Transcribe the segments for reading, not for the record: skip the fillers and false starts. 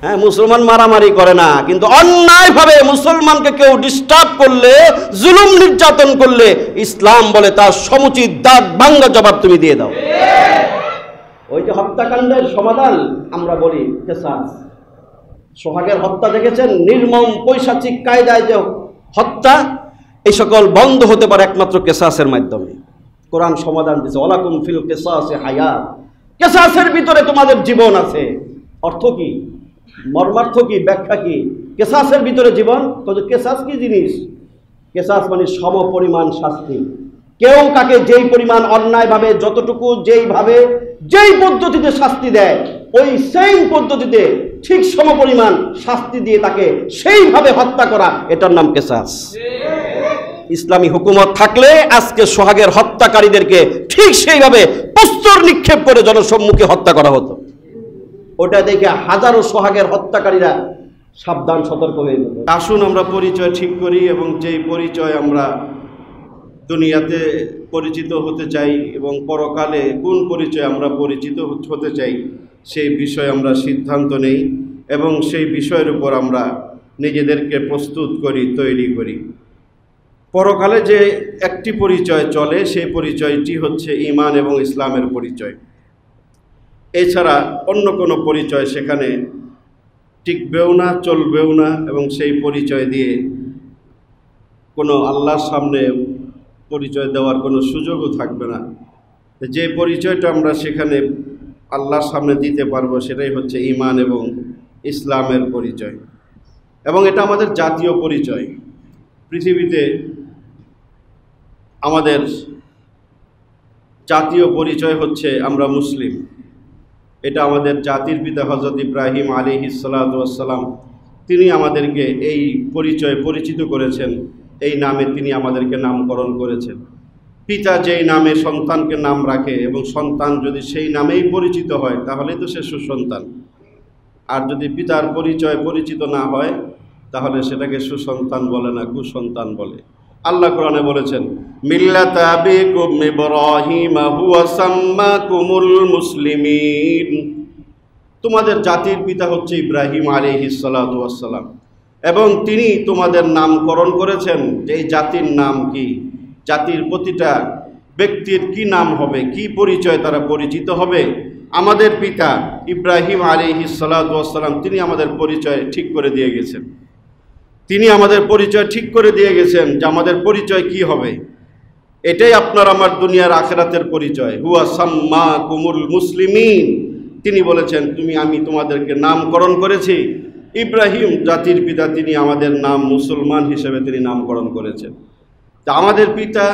হ্যাঁ, মুসলমান মারামারি করে না, কিন্তু অন্যায়ভাবে মুসলমানকে কেউ ডিস্টার্ব করলে, জুলুম নির্যাতন করলে ইসলাম বলে তার সমুচিত দাঁত ভাঙ্গা জবাব তুমি দিয়ে দাও। ওই যে হত্যাকাণ্ডের সমাধান আমরা বলি কিসাস। সোহাগের হত্যা দেখেছেন, নির্মম পৈশাচিক কায়দায় যে হত্যা, এই সকল বন্ধ হতে পারে একমাত্র কিসাসের মাধ্যমে। কোরআন সমাধান দিয়েছে, ওয়ালাকুম ফিল কিসাসি হায়াত, কিসাসের ভিতরে তোমাদের জীবন আছে। অর্থ কি, মর্মার্থ কি, ব্যাখ্যা কি? কিসাসের ভিতরে জীবন। কিসাস কি জিনিস? কিসাস মানে সম পরিমাণ শাস্তি। কেউ কাকে যেই পরিমাণ অন্যায়ভাবে, যতটুকু, যেইভাবে, যেই পদ্ধতিতে শাস্তি দেয়, ওই সেম পদ্ধতিতে ঠিক সম পরিমাণ শাস্তি দিয়ে তাকে সেইভাবে হত্যা করা, এটার নাম কিসাস। ইসলামী হুকুমত থাকলে আজকে সোহাগের হত্যাকারীদেরকে ঠিক সেইভাবে প্রস্তর নিক্ষেপ করে জনসম্মুখে হত্যা করা হতো। ওটা দেখে হাজারো সোহাগের হত্যাকারীরা সাবধান, সতর্ক হয়ে যেত। আসুন আমরা পরিচয় ঠিক করি, এবং যেই পরিচয় আমরা দুনিয়াতে পরিচিত হতে চাই এবং পরকালে কোন পরিচয় আমরা পরিচিত হতে চাই, সেই বিষয়ে আমরা সিদ্ধান্ত নেই এবং সেই বিষয়ের উপর আমরা নিজেদেরকে প্রস্তুত করি, তৈরি করি। পরকালে যে একটি পরিচয় চলে, সেই পরিচয়টি হচ্ছে ঈমান এবং ইসলামের পরিচয়। এছাড়া অন্য কোনো পরিচয় সেখানে টিকবেও না, চলবেও না, এবং সেই পরিচয় দিয়ে কোনো আল্লাহর সামনে পরিচয় দেওয়ার কোনো সুযোগও থাকবে না। যে পরিচয়টা আমরা সেখানে আল্লাহর সামনে দিতে পারবো, সেটাই হচ্ছে ঈমান এবং ইসলামের পরিচয়, এবং এটা আমাদের জাতীয় পরিচয়। পৃথিবীতে আমাদের জাতীয় পরিচয় হচ্ছে আমরা মুসলিম। এটা আমাদের জাতির পিতা হযরত ইব্রাহিম আলাইহিস সালাতু ওয়াস সালাম, তিনি আমাদেরকে এই পরিচয় পরিচিত করেছেন। এই নামে তিনি আমাদেরকে নামকরণ করেছেন। পিতা যেই নামে সন্তানকে নাম রাখে এবং সন্তান যদি সেই নামেই পরিচিত হয়, তাহলেই তো সে সুসন্তান। আর যদি পিতার পরিচয় পরিচিত না হয়, তাহলে সেটাকে সুসন্তান বলে না, কুসন্তান বলে। আল্লাহ কোরআনে বলেছেন, মিল্লাতা আবিকুম ইব্রাহিম হুয়া সাম্মাকুমুল মুসলিমিন। তোমাদের জাতির পিতা হচ্ছে ইব্রাহিম আলাইহিস সালাতু ওয়াস সালাম, এবং তিনি তোমাদের নামকরণ করেছেন যে এই জাতির নাম কি, জাতির প্রতিটা ব্যক্তির কি নাম হবে, কি পরিচয় তারা পরিচিত হবে। আমাদের পিতা ইব্রাহিম আলাইহিস সালাতু ওয়াস সালাম, তিনি আমাদের পরিচয় ঠিক করে দিয়ে গেছেন। তিনি আমাদের পরিচয় ঠিক করে দিয়ে গেছেন যে আমাদের পরিচয় কি হবে। এটাই আপনার আমার দুনিয়ার আখিরাতের পরিচয়। হুয়া সাম্মাকুমুল মুসলিমিন। তিনি বলেছেন, আমি তোমাদেরকে নামকরণ করেছি। ইব্রাহিম জাতির পিতা, তিনি আমাদের নাম মুসলমান হিসেবে তিনি নামকরণ করেছেন। তা আমাদের পিতা,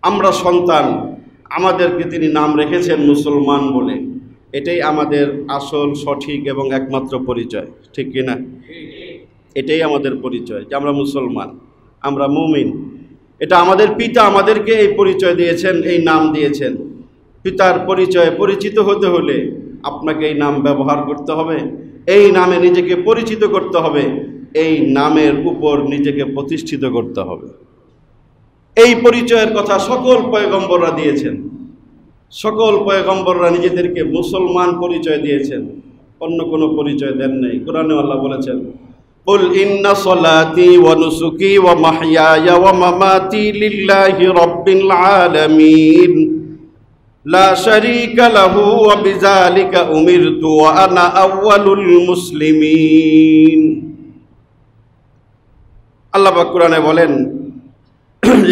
আমরা সন্তান, আমাদেরকে তিনি নাম রেখেছেন মুসলমান বলে। এটাই আমাদের আসল, সঠিক এবং একমাত্র পরিচয়, ঠিক কিনা? এটাই আমাদের পরিচয় যে আমরা মুসলমান, আমরা মুমিন। এটা আমাদের পিতা আমাদেরকে এই পরিচয় দিয়েছেন, এই নাম দিয়েছেন। পিতার পরিচয়ে পরিচিত হতে হলে আপনাকে এই নাম ব্যবহার করতে হবে, এই নামে নিজেকে পরিচিত করতে হবে, এই নামের উপর নিজেকে প্রতিষ্ঠিত করতে হবে। এই পরিচয়ের কথা সকল পয়গম্বররা দিয়েছেন। সকল পয়গম্বররা নিজেদেরকে মুসলমান পরিচয় দিয়েছেন, অন্য কোনো পরিচয় দেন নাই। কোরআনে আল্লাহ বলেছেন, কুল ইন্না সলাতি ওয়া নুসুকি ওয়া মাহইয়ায়া ওয়া মামাতি লিল্লাহি রাব্বিল আলামিন লা শারীকা লাহু ওয়া বিযালিকা উমিরতু ওয়া আনা আউয়ালুল মুসলিমিন। আল্লাহ পাক কোরআনে বলেন,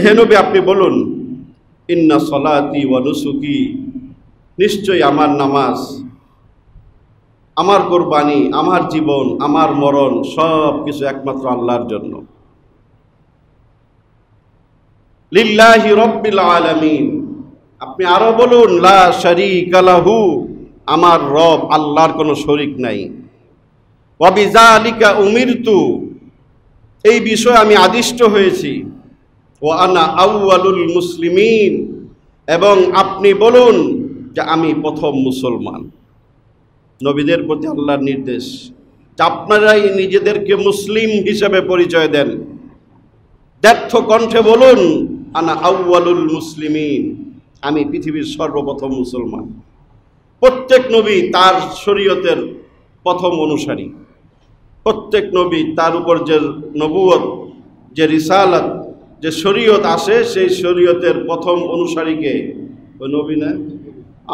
হে নবী আপনি বলুন, ইন্না সলাতি ওয়া নুসুকি, নিশ্চয়ই আমার নামাজ, আমার কোরবানি, আমার জীবন, আমার মরণ সব কিছু একমাত্র আল্লাহর জন্য। লিল্লাহি রাব্বিল আলামিন। আপনি আরো বলুন, লা শারীকা লাহু, আমার রব আল্লাহর কোনো শরীক নাই। ওয়া বিযালিকা উমিরতু, এই বিষয়ে আমি আদিষ্ট হয়েছি। ওয়া আনা আউয়ালুল মুসলিমিন, এবং আপনি বলুন যে আমি প্রথম মুসলমান। নবীদের প্রতি আল্লাহর নির্দেশ যে আপনারাই নিজেদেরকে মুসলিম হিসেবে পরিচয় দেন। ব্যর্থ কণ্ঠে বলুন, আনা আউয়ালুল মুসলিমিন, আমি পৃথিবীর সর্বপ্রথম মুসলমান। প্রত্যেক নবী তার শরীয়তের প্রথম অনুসারী। প্রত্যেক নবী তার উপর যে নবুয়ত, যে রিসালাত, যে শরীয়ত আসে, সেই শরীয়তের প্রথম অনুসারীকে ওই নবী না,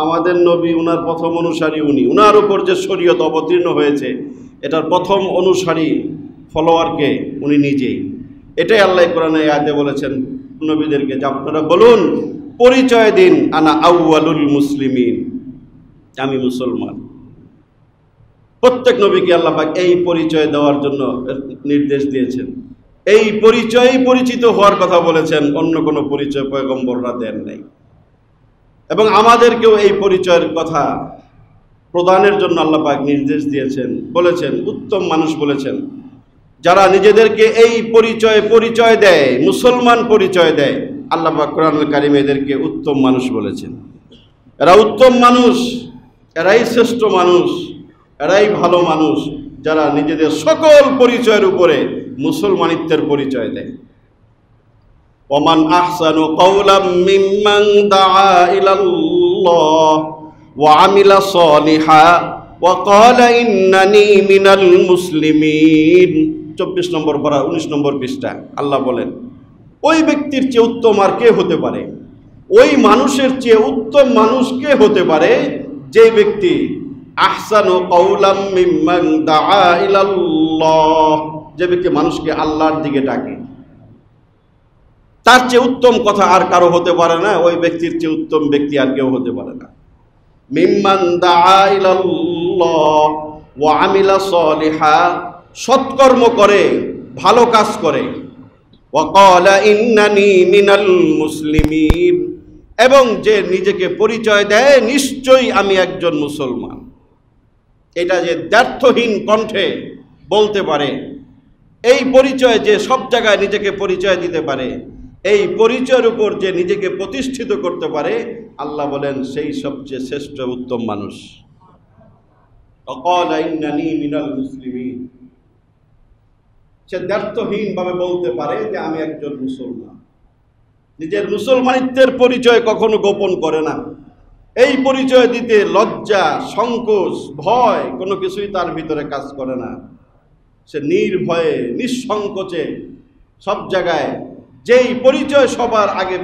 আমাদের নবী, উনার প্রথম অনুসারী উনি। উনার উপর যে শরীয়ত অবতীর্ণ হয়েছে এটার প্রথম অনুসারী ফলোয়ারকে উনি নিজেই। এটাই আল্লাহ কোরআনে আয়াতে বলেছেন নবীদেরকে যে আপনারা বলুন, পরিচয় দিন, আনা আউয়ালুল মুসলিমিন, আমি মুসলমান। প্রত্যেক নবীকে আল্লাহ পাক এই পরিচয় দেওয়ার জন্য নির্দেশ দিয়েছেন। এই পরিচয়ই পরিচিত হওয়ার কথা বলেছেন, অন্য কোনো পরিচয় পয়গম্বররা দেন নাই। এবং আমাদেরকেও এই পরিচয়ের কথা প্রদানের জন্য আল্লাহ পাক নির্দেশ দিয়েছেন, বলেছেন উত্তম মানুষ বলেছেন। যারা নিজেদেরকে এই পরিচয় দেয়, মুসলমান পরিচয় দেয়, আল্লাহ পাক কোরআনুল কারীমে এদেরকে উত্তম মানুষ বলেছেন। এরা উত্তম মানুষ, এরাই শ্রেষ্ঠ মানুষ, এরাই ভালো মানুষ, যারা নিজেদের সকল পরিচয়ের উপরে মুসলমানিত্বের পরিচয় দেয়। ওমান আহসানু কাওলাম মিম্মান দাআ ইলাল্লাহ ওয়া আমিলা সলিহা ওয়া ক্বালা ইন্নানী মিনাল মুসলিমিন। 24 নম্বর পারা 19 নম্বর পৃষ্ঠা আল্লাহ বলেন, ওই ব্যক্তির চেয়ে উত্তম আর কে হতে পারে, ওই মানুষের চেয়ে উত্তম মানুষ কে হতে পারে, যে ব্যক্তি আহসানু কাওলাম মিম্মান দাআ ইলাল্লাহ, যে ব্যক্তি মানুষকে আল্লাহর দিকে ডাকে। তার চেয়ে উত্তম কথা আর কারো হতে পারে না, ওই ব্যক্তির চেয়ে উত্তম ব্যক্তি আর কেউ হতে পারে না। মিম্মান দাআ ইলাল্লাহ ওয়া আমিলা সলিহা, সৎকর্ম করে, ভালো কাজ করে। ওয়া ক্বালা ইন্নানী মিনাল মুসলিমিন, এবং যে নিজেকে পরিচয় দেয় নিশ্চয়ই আমি একজন মুসলমান। এটা যে দ্ব্যর্থহীন কণ্ঠে বলতে পারে, এই পরিচয় যে সব জায়গায় নিজেকে পরিচয় দিতে পারে, এই পরিচয়ের উপর যে নিজেকে প্রতিষ্ঠিত করতে পারে, আল্লাহ বলেন সেই সবচেয়ে শ্রেষ্ঠ উত্তম মানুষ। ক্বালা ইন্নানী মিনাল মুসলিমিন, সে দ্ব্যর্থহীন ভাবে বলতে পারে যে আমি একজন মুসলমান। নিজের মুসলমানিত্বের পরিচয় কখনো গোপন করে না। এই পরিচয় দিতে লজ্জা, সংকোচ, ভয় কোনো কিছুই তার ভিতরে কাজ করে না। সে নির্ভয়ে, নিঃসংকোচে সব জায়গায় যেই পরিচয় সবার আগে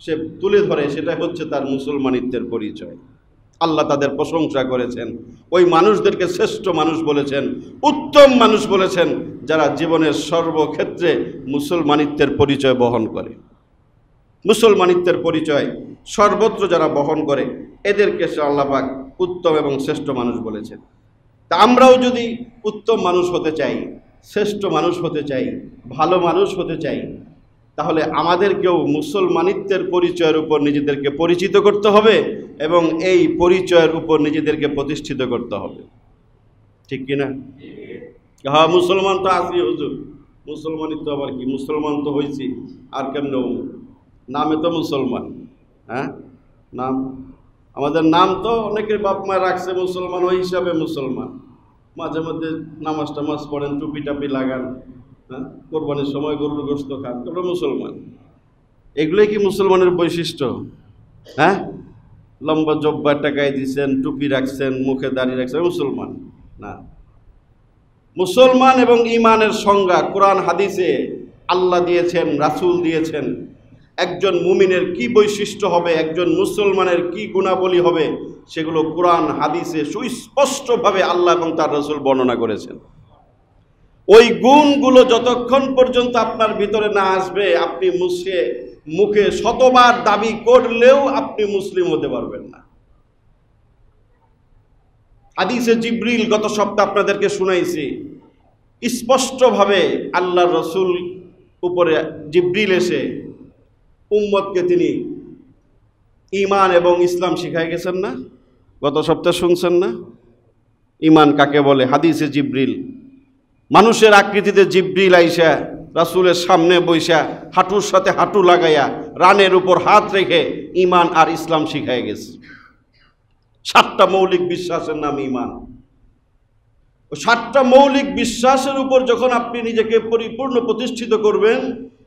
সে তুলে ধরে, সেটা হচ্ছে তার মুসলমানিত্বের পরিচয়। আল্লাহ তাদের প্রশংসা করেছেন, ওই মানুষদেরকে শ্রেষ্ঠ মানুষ বলেছেন, উত্তম মানুষ বলেছেন, যারা জীবনের সর্বক্ষেত্রে মুসলমানিত্বের পরিচয় বহন করে। মুসলমানিত্বের পরিচয় সর্বত্র যারা বহন করে, এদেরকে আল্লাহ পাক উত্তম এবং শ্রেষ্ঠ মানুষ বলেছেন। তা আমরাও যদি উত্তম মানুষ হতে চাই, শ্রেষ্ঠ মানুষ হতে চাই, ভালো মানুষ হতে চাই, তাহলে আমাদেরকেও মুসলমানিত্বের পরিচয়ের উপর নিজেদেরকে পরিচিত করতে হবে এবং এই পরিচয়ের উপর নিজেদেরকে প্রতিষ্ঠিত করতে হবে। ঠিক কিনা? হ্যাঁ, মুসলমান তো আছি হুজুর, মুসলমানিত্ব আবার কি, মুসলমান তো হয়েছি, আর কেমন নামে তো মুসলমান। হ্যাঁ, নাম আমাদের নাম তো অনেকের বাপ মা রাখছে মুসলমান, ওই হিসাবে মুসলমান। মাঝে মধ্যে নামাজ টামাজ পড়েন, টুপি টাপি লাগান, হ্যাঁ, কোরবানির সময় গরুর গোশত খান, তোমরা মুসলমান। এগুলোই কি মুসলমানের বৈশিষ্ট্য? হ্যাঁ, লম্বা জব্বা টাকায় দিচ্ছেন, টুপি রাখছেন, মুখে দাড়ি রাখছেন, মুসলমান না। মুসলমান এবং ঈমানের সংজ্ঞা কোরআন হাদিসে আল্লাহ দিয়েছেন, রাসূল দিয়েছেন। একজন মুমিনের কি বৈশিষ্ট্য হবে, একজন মুসলমানের কি গুণাবলী হবে, সেগুলো কোরআন হাদিসে সুস্পষ্টভাবে আল্লাহ এবং তার রাসূল বর্ণনা করেছেন। ওই গুণগুলো যতক্ষণ পর্যন্ত আপনার ভিতরে না আসবে, আপনি মুখে শতবার দাবি করলেও আপনি মুসলিম হতে পারবেন না। হাদিসে জিবরিল গত সপ্তাহে আপনাদেরকে শুনাইছি, স্পষ্টভাবে আল্লাহর রাসূল উপরে জিবরিল এসে উম্মতকে তিনি ঈমান এবং ইসলাম শিখাই গেছেন না? গত সপ্তাহে শুনছেন না? ঈমান কাকে বলে? হাদিসে জিবরিল মানুষের আকৃতিতে জিবরিল আইসা রাসূলের সামনে বইসা হাঁটুর সাথে হাঁটু লাগাইয়া রানের উপর হাত রেখে ঈমান আর ইসলাম শিখাই গেছে। 7টা মৌলিক বিশ্বাসের নাম ঈমান। 7টা মৌলিক বিশ্বাসের উপর যখন আপনি নিজেকে পরিপূর্ণ প্রতিষ্ঠিত করবেন,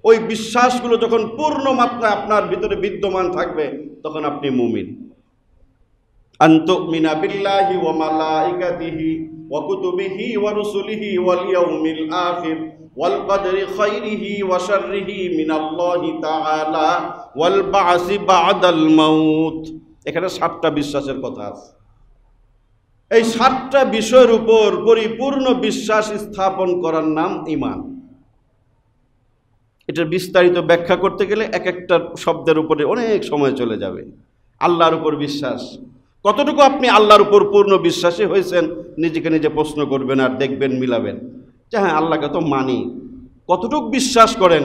ওই বিশ্বাসগুলো যখন পূর্ণ মাত্রায় আপনার ভিতরে বিদ্যমান থাকবে, তখন আপনি মুমিন। আন তুমিনা বিল্লাহি ওয়া মালাইকাতিহি ওয়া কুতুবিহি ওয়া রুসুলিহি ওয়াল ইয়াউমিল আখির ওয়াল কদরি খাইরিহি ওয়া শাররিহি মিনাল্লাহি তাআলা ওয়াল বা'সি বা'দাল মাউত। এখানে 7টা বিশ্বাসের কথা আছে। এই 7টা বিষয়ের উপর পরিপূর্ণ বিশ্বাস স্থাপন করার নাম ঈমান। এটার বিস্তারিত ব্যাখ্যা করতে গেলে এক একটা শব্দের উপরে অনেক সময় চলে যাবে। আল্লাহর উপর বিশ্বাস, কতটুকু আপনি আল্লাহর উপর পূর্ণ বিশ্বাসী হয়েছেন নিজেকে নিজে প্রশ্ন করবেন আর দেখবেন, মিলাবেন যে হ্যাঁ আল্লাহকে তো মানি। কতটুকু বিশ্বাস করেন?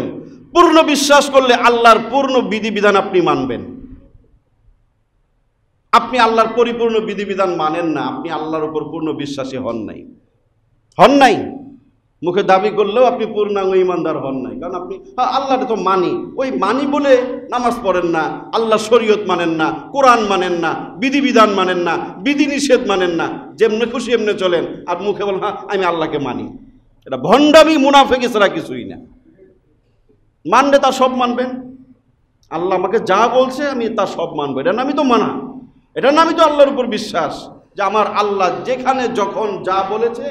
পূর্ণ বিশ্বাস করলে আল্লাহর পূর্ণ বিধিবিধান আপনি মানবেন। আপনি আল্লাহর পরিপূর্ণ বিধিবিধান মানেন না, আপনি আল্লাহর উপর পূর্ণ বিশ্বাসী হন নাই। মুখে দাবি করলেও আপনি পূর্ণাঙ্গ ইমানদার হন নাই, কারণ আপনি আল্লাহকে তো মানি, ওই মানি বলে নামাজ পড়েন না, আল্লাহ শরীয়ত মানেন না, কোরআন মানেন না, বিধিবিধান মানেন না, বিধিনিষেধ মানেন না, যেমনি খুশি এমনি চলেন আর মুখে বলেন হ্যাঁ আমি আল্লাহকে মানি। এটা ভণ্ডামি, মুনাফিকি ছাড়া কিছুই না। মানলে তা সব মানবেন। আল্লাহ আমাকে যা বলছে আমি তা সব মানবো, এটা নামই তো মানা, এটা নামই তো আল্লাহর উপর বিশ্বাস, যে আমার আল্লাহ যেখানে যখন যা বলেছে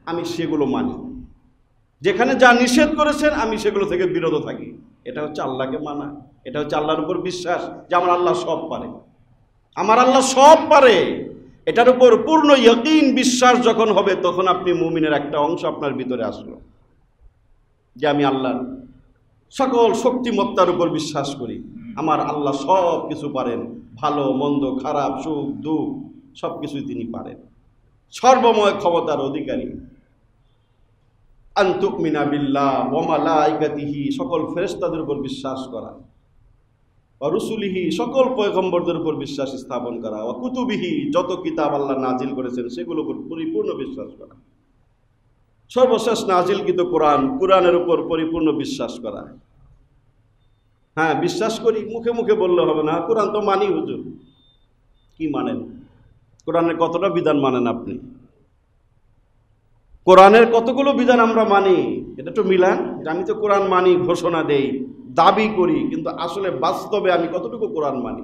আমি সেগুলো মানি, যেখানে যা নিষেধ করেছেন আমি সেগুলো থেকে বিরত থাকি। এটা হচ্ছে আল্লাহকে মানা, এটা হচ্ছে আল্লাহর উপর বিশ্বাস যে আমার আল্লাহ সব পারে, আমার আল্লাহ সব পারে। এটার উপর পূর্ণ ইয়াকিন বিশ্বাস যখন হবে, তখন আপনি মুমিনের একটা অংশ আপনার ভিতরে আসলো, যে আমি আল্লাহর সকল শক্তিমত্তার উপর বিশ্বাস করি, আমার আল্লাহ সব কিছু পারেন, ভালো মন্দ খারাপ সুখ দুঃখ সব কিছুই তিনি পারেন, সর্বময় ক্ষমতার অধিকারী। আন তুমিনা বিল্লাহ ওয়া মালাইকাতিহি, সকল ফেরেশতাদের উপর বিশ্বাস করা, ওয়া রুসুলিহি, সকল পয়গম্বরদের উপর বিশ্বাস স্থাপন করা, ওয়া কুতুবিহি, যত কিতাব আল্লাহ নাজিল করেছেন সেগুলোর উপর পরিপূর্ণ বিশ্বাস করা, সর্বশেষ নাজিলকৃত কোরআনের উপর পরিপূর্ণ বিশ্বাস করা। হ্যাঁ বিশ্বাস করি, মুখে মুখে বললে হবে না, কোরআন তো মানি। হুজুর কি মানেন? কোরআনের কতটা বিধান মানেন আপনি? কোরআনের কতগুলো বিধান আমরা মানি? এটা তো মিলান, আমি তো কোরআন মানি ঘোষণা দেই, দাবি করি, কিন্তু আসলে বাস্তবে আমি কতটুকু কোরআন মানি?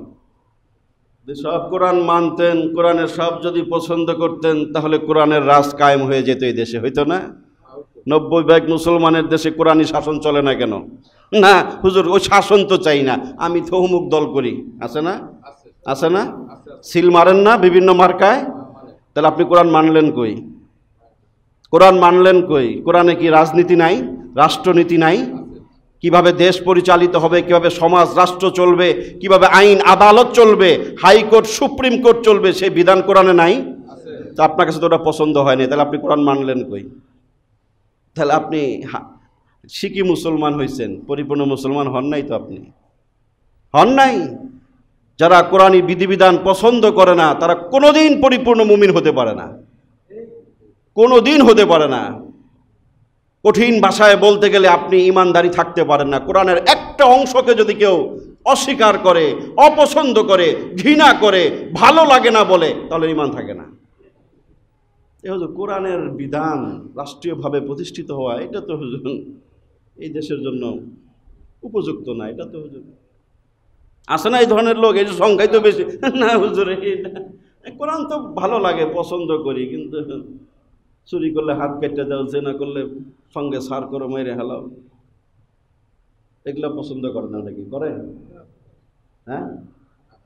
সব কোরআন মানতেন, কোরআনের সব যদি পছন্দ করতেন, তাহলে কোরআনের রাজ কায়েম হয়ে যেত এই দেশে, হইতো না? 90% মুসলমানের দেশে কোরআনী শাসন চলে না কেন? না হুজুর ওই শাসন তো চাই না, আমি তো অমুক দল করি, আছে না? আছে না? সিল মারেন না বিভিন্ন মার্কায়? তাহলে আপনি কোরআন মানলেন কই? কোরআন মানলেন কই? কোরআনে কি রাজনীতি নাই, রাষ্ট্রনীতি নাই? কিভাবে দেশ পরিচালিত হবে, কিভাবে সমাজ রাষ্ট্র চলবে, কিভাবে আইন আদালত চলবে, হাইকোর্ট সুপ্রিম কোর্ট চলবে, সেই বিধান কোরআনে নাই? তা আপনার কাছে তো ওটা পছন্দ হয়নি, তাহলে আপনি কোরআন মানলেন কই? তাহলে আপনি শিখি মুসলমান হয়েছেন, পরিপূর্ণ মুসলমান হন নাই তো, আপনি হন নাই। যারা কোরআনী বিধিবিধান পছন্দ করে না, তারা কোনোদিন পরিপূর্ণ মুমিন হতে পারে না, কোনোদিন হতে পারে না। কঠিন ভাষায় বলতে গেলে আপনি ইমানদারি থাকতে পারেন না। কোরআনের একটা অংশকে যদি কেউ অস্বীকার করে, অপছন্দ করে, ঘৃণা করে, ভালো লাগে না বলে, তাহলে ইমান থাকে না। এই হুজুর কোরআনের বিধান রাষ্ট্রীয়ভাবে প্রতিষ্ঠিত হওয়া, এটা তো হুজুর এই দেশের জন্য উপযুক্ত না। এটা তো হুজুর আসে না এই ধরনের লোক, এই যে সংখ্যাই তো বেশি। না হুজুর কোরআন তো ভালো লাগে, পছন্দ করি, কিন্তু চুরি করলে হাত কেটে দাও, জেনা করলে সঙ্গে সার করো, মেরে হেলাও, এগুলো পছন্দ করে না। নাকি করে? হ্যাঁ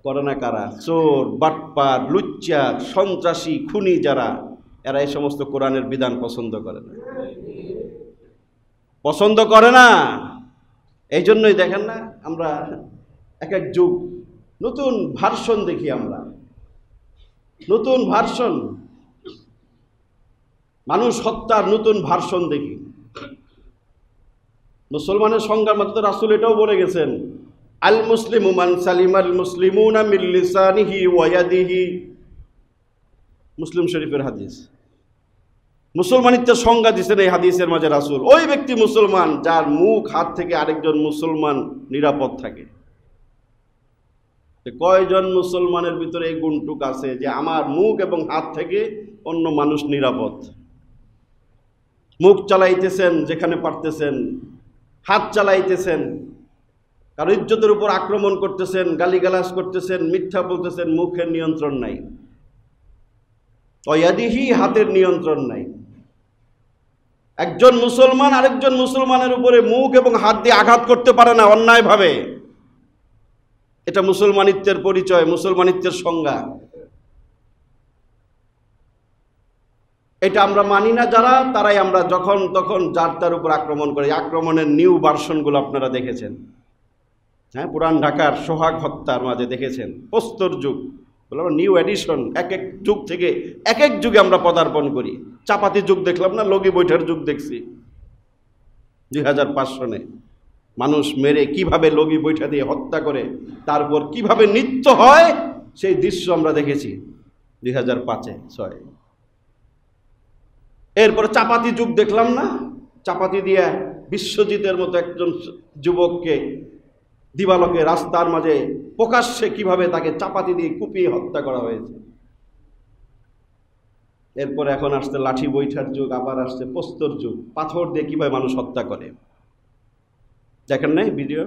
করে না কারা? চোর, বাটপার, লুচ্চা, সন্ত্রাসী, খুনি যারা, এরা এই সমস্ত কোরআনের বিধান পছন্দ করে না, পছন্দ করে না। এই জন্যই দেখেন না, আমরা এক এক যুগ নতুন ভার্সন দেখি, আমরা নতুন ভার্সন, মানুষ হত্যার নতুন ভার্সন দেখি। মুসলমানের সংজ্ঞার মধ্যে রাসূল এটাও বলে গেছেন, আল মুসলিমু মান সালিমাল মুসলিমুনা মিন লিসানিহি ওয়া ইয়াদিহি, মুসলিম শরীফের হাদিস। মুসলমানিত্বের সংজ্ঞা দিয়েছেন এই হাদিসের মাঝে রাসূল। ওই ব্যক্তি মুসলমান যার মুখ হাত থেকে আরেকজন মুসলমান নিরাপদ থাকে। কয়জন মুসলমানের ভিতরে এই গুণটুক আছে যে আমার মুখ এবং হাত থেকে অন্য মানুষ নিরাপদ? মুখ চালাইতেছেন যেখানে পারতেছেন, হাত চালাইতেছেন, কারো ইজ্জতের উপর আক্রমণ করতেছেন, গালিগালাজ করতেছেন, মিথ্যা বলতেছেন, মুখের নিয়ন্ত্রণ নাই। ওয়াদিহি, হাতের নিয়ন্ত্রণ নাই। একজন মুসলমান আরেকজন মুসলমানের উপরে মুখ এবং হাত দিয়ে আঘাত করতে পারে না অন্যায়ভাবে। এটা মুসলমানিত্বের পরিচয়, মুসলমানিত্বের সংজ্ঞা। এটা আমরা মানি না যারা, তারাই আমরা যখন তখন যার তার উপর আক্রমণ করে। আক্রমণের নিউ ভার্সনগুলো আপনারা দেখেছেন, হ্যাঁ, পুরান ঢাকার সোহাগ হত্যার মাঝে দেখেছেন, প্রস্তর যুগ, বললাম নিউ এডিশন। এক এক যুগ থেকে এক এক যুগে আমরা পদার্পণ করি। চাপাতি যুগ দেখলাম না, লগি বৈঠার যুগ দেখছি 2005 সনে। মানুষ মেরে কিভাবে লগি বৈঠা দিয়ে হত্যা করে, তারপর কিভাবে নৃত্য হয়, সেই দৃশ্য আমরা দেখেছি 2005-6। এরপরে চাপাতি যুগ দেখলাম না, চাপাতি দিয়ে বিশ্বজিতের মতো একজন যুবককে দিবালোকে রাস্তার মাঝে প্রকাশ্যে কিভাবে তাকে চাপাতি দিয়ে কুপিয়ে হত্যা করা হয়েছে। এরপরে এখন আসছে লাঠি বৈঠার যুগ, আবার আসছে প্রস্তর যুগ, পাথর দিয়ে কিভাবে মানুষ হত্যা করে। দেখেন নাই ভিডিও?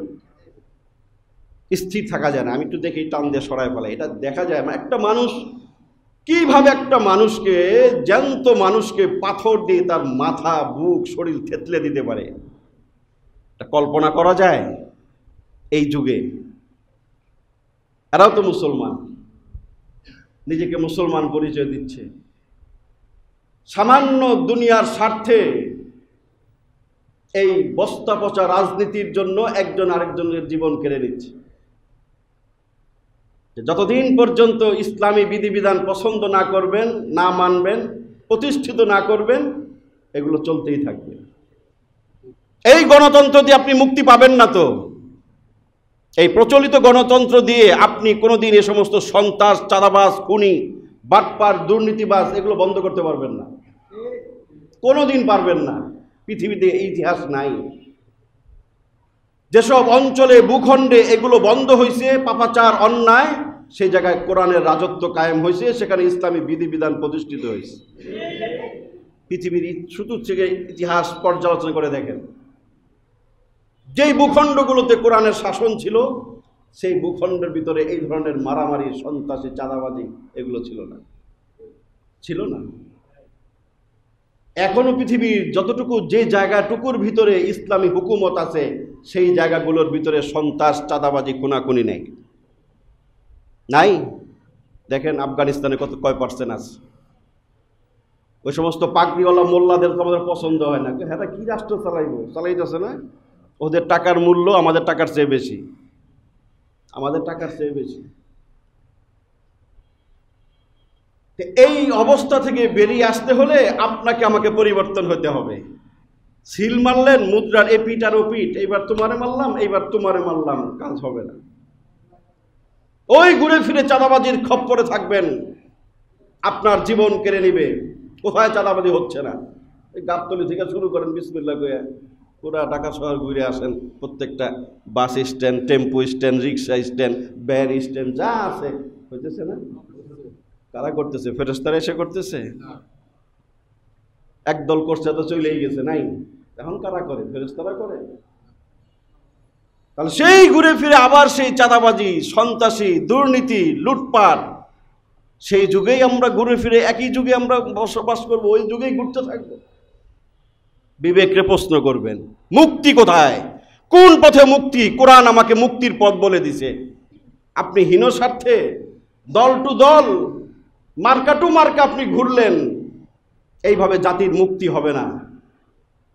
স্থির থাকা যায় না, আমি একটু দেখি টান দিয়ে সরাই ফেলাই, এটা দেখা যায় না। একটা মানুষ কিভাবে একটা মানুষকে, জ্যান্ত মানুষকে পাথর দিয়ে তার মাথা, বুক, শরীর থেতলে দিতে পারে, এটা কল্পনা করা যায় এই যুগে? এরাও তো মুসলমান, নিজেকে মুসলমান পরিচয় দিচ্ছে। সামান্য দুনিয়ার স্বার্থে এই বস্তা পচা রাজনীতির জন্য একজন আরেকজনের জীবন কেড়ে নিচ্ছে। যতদিন পর্যন্ত ইসলামী বিধিবিধান পছন্দ না করবেন, না মানবেন, প্রতিষ্ঠিত না করবেন, এগুলো চলতেই থাকবে। এই গণতন্ত্র দিয়ে আপনি মুক্তি পাবেন না। তো এই প্রচলিত গণতন্ত্র দিয়ে আপনি কোনোদিন এ সমস্ত সন্ত্রাস, চাঁদাবাজ, খুনি, বাটপার, দুর্নীতিবাজ এগুলো বন্ধ করতে পারবেন না, কোনোদিন পারবেন না। পৃথিবীতে এই ইতিহাস নাই। যেসব অঞ্চলে, ভূখণ্ডে এগুলো বন্ধ হয়েছে, পাপাচার, অন্যায়, সেই জায়গায় কোরআনের রাজত্ব কায়েম হয়েছে, সেখানে ইসলামী বিধিবিধান প্রতিষ্ঠিত হয়েছে। পৃথিবীর শুধু থেকে ইতিহাস পর্যালোচনা করে দেখেন, যেই ভূখণ্ডগুলোতে কোরআনের শাসন ছিল, সেই ভূখণ্ডের ভিতরে এই ধরনের মারামারি, সন্ত্রাসী, চাঁদাবাজি এগুলো ছিল না, ছিল না। এখনো পৃথিবীর যতটুকু, যে জায়গাটুকুর ভিতরে ইসলামী হুকুমত আছে, সেই জায়গাগুলোর ভিতরে সন্ত্রাস, চাঁদাবাজি, খুনাখুনি নেই, নাই। দেখেন আফগানিস্তানে কয় পার্সেন্ট আছে? ওই সমস্ত পাগড়িওয়ালা মোল্লাদের তো আমাদের পছন্দ হয় না। হ্যাঁ, কি রাষ্ট্র চালাইতেছে না? ওদের টাকার মূল্য আমাদের টাকার চেয়ে বেশি, আমাদের টাকার চেয়ে বেশি। এই অবস্থা থেকে বেরিয়ে আসতে হলে আপনাকে আমাকে পরিবর্তন হতে হবে। সিল মারলেন মুদ্রার এপিট আর ওপিট, এইবার তোমারে মারলাম, এইবার তোমারে মারলাম, কাজ হবে না। ওই ঘুরে ফিরে চাঁদাবাজির খপ্পরে থাকবেন, আপনার জীবন কেড়ে নিবে। কোথায় চাঁদাবাজি হচ্ছে না? এই গাবতলী থেকে শুরু করেন, বিসমিল্লাহ কইয়া পুরা ঢাকা শহর ঘুরে আসেন। প্রত্যেকটা বাস স্ট্যান্ড, টেম্পো স্ট্যান্ড, রিক্সা স্ট্যান্ড, ভ্যান স্ট্যান্ড যা আছে, হইতেছে না? কারা করতেছে? ফেরেশতারা এসে করতেছে? একদল করছে তো চলেই গেছে, নাই। এখন কারা করে? ফেরেশতারা করে। তাহলে সেই ঘুরে ফিরে আবার সেই চাঁদাবাজি, সন্ত্রাসী, দুর্নীতি, লুটপাট, সেই যুগেই আমরা ঘুরে ফিরে, একই যুগে আমরা বসবাস করব, ওই যুগেই ঘুরতে থাকবো। বিবেককে প্রশ্ন করবেন, মুক্তি কোথায়? কোন পথে মুক্তি? কোরআন আমাকে মুক্তির পথ বলে দিছে। আপনি হীন স্বার্থে, দল টু দল, মার্কা টু মার্কা আপনি ঘুরলেন, এইভাবে জাতির মুক্তি হবে না।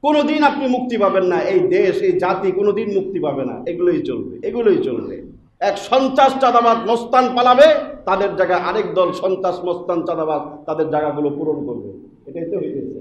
কোনোদিন আপনি মুক্তি পাবেন না। এই দেশ, এই জাতি কোনোদিন মুক্তি পাবে না। এগুলোই চলবে, এগুলোই চলবে। এক সন্ত্রাস, চাঁদাবাজ, মস্তান পালাবে, তাদের জায়গায় আরেক দল সন্ত্রাস, মস্তান, চাঁদাবাজ তাদের জায়গাগুলো পূরণ করবে। এটাই তো হইতেছে।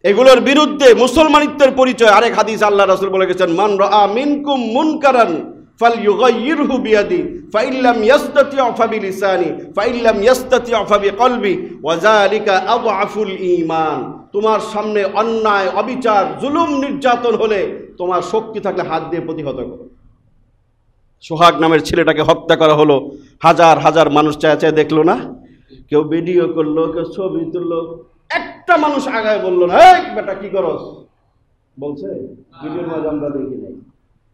এগুলোর বিরুদ্ধে মুসলমানিত্বের পরিচয় আরেক হাদিস আল্লাহ রাসূল বলে গেছেন, মান রাআ মিনকুম মুনকারান ফালইউগাইয়িরহু বিয়াদি ফাইল্লাম ইয়াস্তাতিউ ফাবিলিসানি ফাইল্লাম ইয়াস্তাতিউ ফাবিকলবি ওয়া যালিকা আযআফুল ঈমান। তোমার সামনে অন্যায়, অবিচার, জুলুম, নির্যাতন হলে তোমার শক্তি থাকলে হাত দিয়ে প্রতিহত করো। সোহাগ নামের ছেলেটাকে হত্যা করা হলো, হাজার হাজার মানুষ চায় চায় দেখলো না, কেউ ভিডিও করলো, কেউ ছবি তুললো, একটা মানুষ আগায় বললো না, এই বেটা কি করস? বলছে? ভিডিওর মাঝে আমরা দেখি নাই।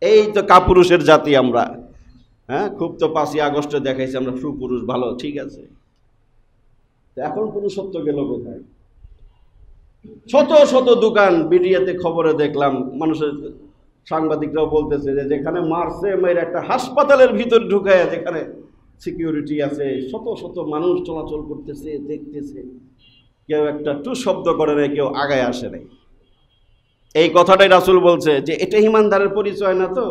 এই তো কাপুরুষের জাতি আমরা। হ্যাঁ, খুব তো 5ই আগস্টে দেখাইছি আমরা সুপুরুষ, ভালো, ঠিক আছে। এখন পুরুষত্ব গেল কোথায়? শত শত দোকান মিডিয়াতে খবরে দেখলাম, মানুষের সাংবাদিকরাও বলতেছে যে যেখানে মারছে মেয়ের একটা হাসপাতালের ভিতর ঢুকায়, যেখানে সিকিউরিটি আছে, শত শত মানুষ চলাচল করতেছে, দেখতেছে, কেউ একটা টু শব্দ করে নাই, কেউ আগায় আসে নাই। এই কথাটাই রাসূল বলছে যে এটা ঈমানদারের পরিচয় না। তো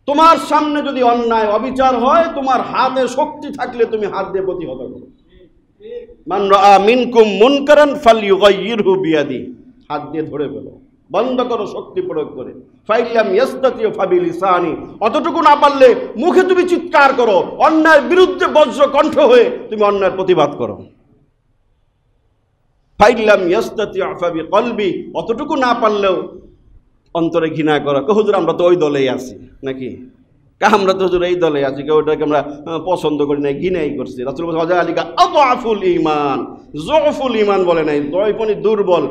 তোমার সামনে যদি অন্যায় অবিচার হয়, তোমার হাতে শক্তি থাকলে তুমি হাত দিয়ে প্রতিহত করো। মান রাআ মিনকুম মুনকারান ফালইউগাইয়িরহু বিয়াদি, হাত দিয়ে ধরে ফেলো, বন্ধ করো শক্তি প্রয়োগ করে। ফাইলাম ইয়াস্তাতিউ ফাবিলিসানি, অতটুকু না পারলে মুখে তুমি চিৎকার করো, অন্যায়ের বিরুদ্ধে বজ্র কণ্ঠ হয়ে তুমি অন্যায়ের প্রতিবাদ করো। ফাইলাম ইয়াস্তাতিউ ফাবিকলবি, অতটুকু না পারলেও অন্তরে ঘৃণা করো। হুজুর আমরা তো ওই দলেই আছি নাকি, আমরা তো হুজুর এই দলে আছি, কেউ ওটাকে আমরা পছন্দ করি নাই, ঘৃণাই করছি। রাসূল বলেছেন আলিকা আদআফুল ঈমান, যুফুল ঈমান বলে নাই, যুফ মানে দুর্বল,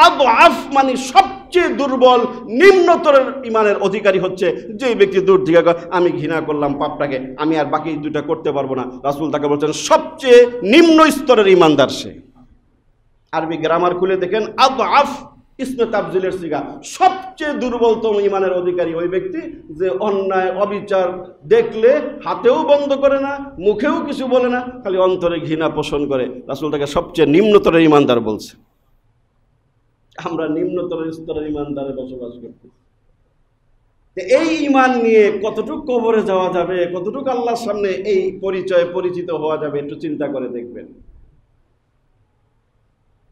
আদআফ মানে সবচেয়ে দুর্বল, নিম্নতরের ঈমানের অধিকারী হচ্ছে যে ব্যক্তি দূর থেকে আমি ঘৃণা করলাম পাপটাকে, আমি আর বাকি দুটা করতে পারবো না। রাসূল তাকে বলছেন সবচেয়ে নিম্ন স্তরের ঈমানদার সে। আরবি গ্রামার খুলে দেখেন, আদআফ ইসমে তাফজিলের সিগা, সবচেয়ে দুর্বলতম ঈমানের অধিকারী ওই ব্যক্তি যে অন্যায় অবিচার দেখলে হাতেও বন্ধ করে না, মুখেও কিছু বলে না, খালি অন্তরে ঘৃণা পোষণ করে। রাসূল তাকে সবচেয়ে নিম্নতরের ঈমানদার বলছে। আমরা নিম্নতরের স্তরের ঈমানদারে বসবাস করতে, এই ঈমান নিয়ে কতটুকু কবরে যাওয়া যাবে, কতটুকু আল্লাহর সামনে এই পরিচয় পরিচিত হওয়া যাবে, একটু চিন্তা করে দেখবেন।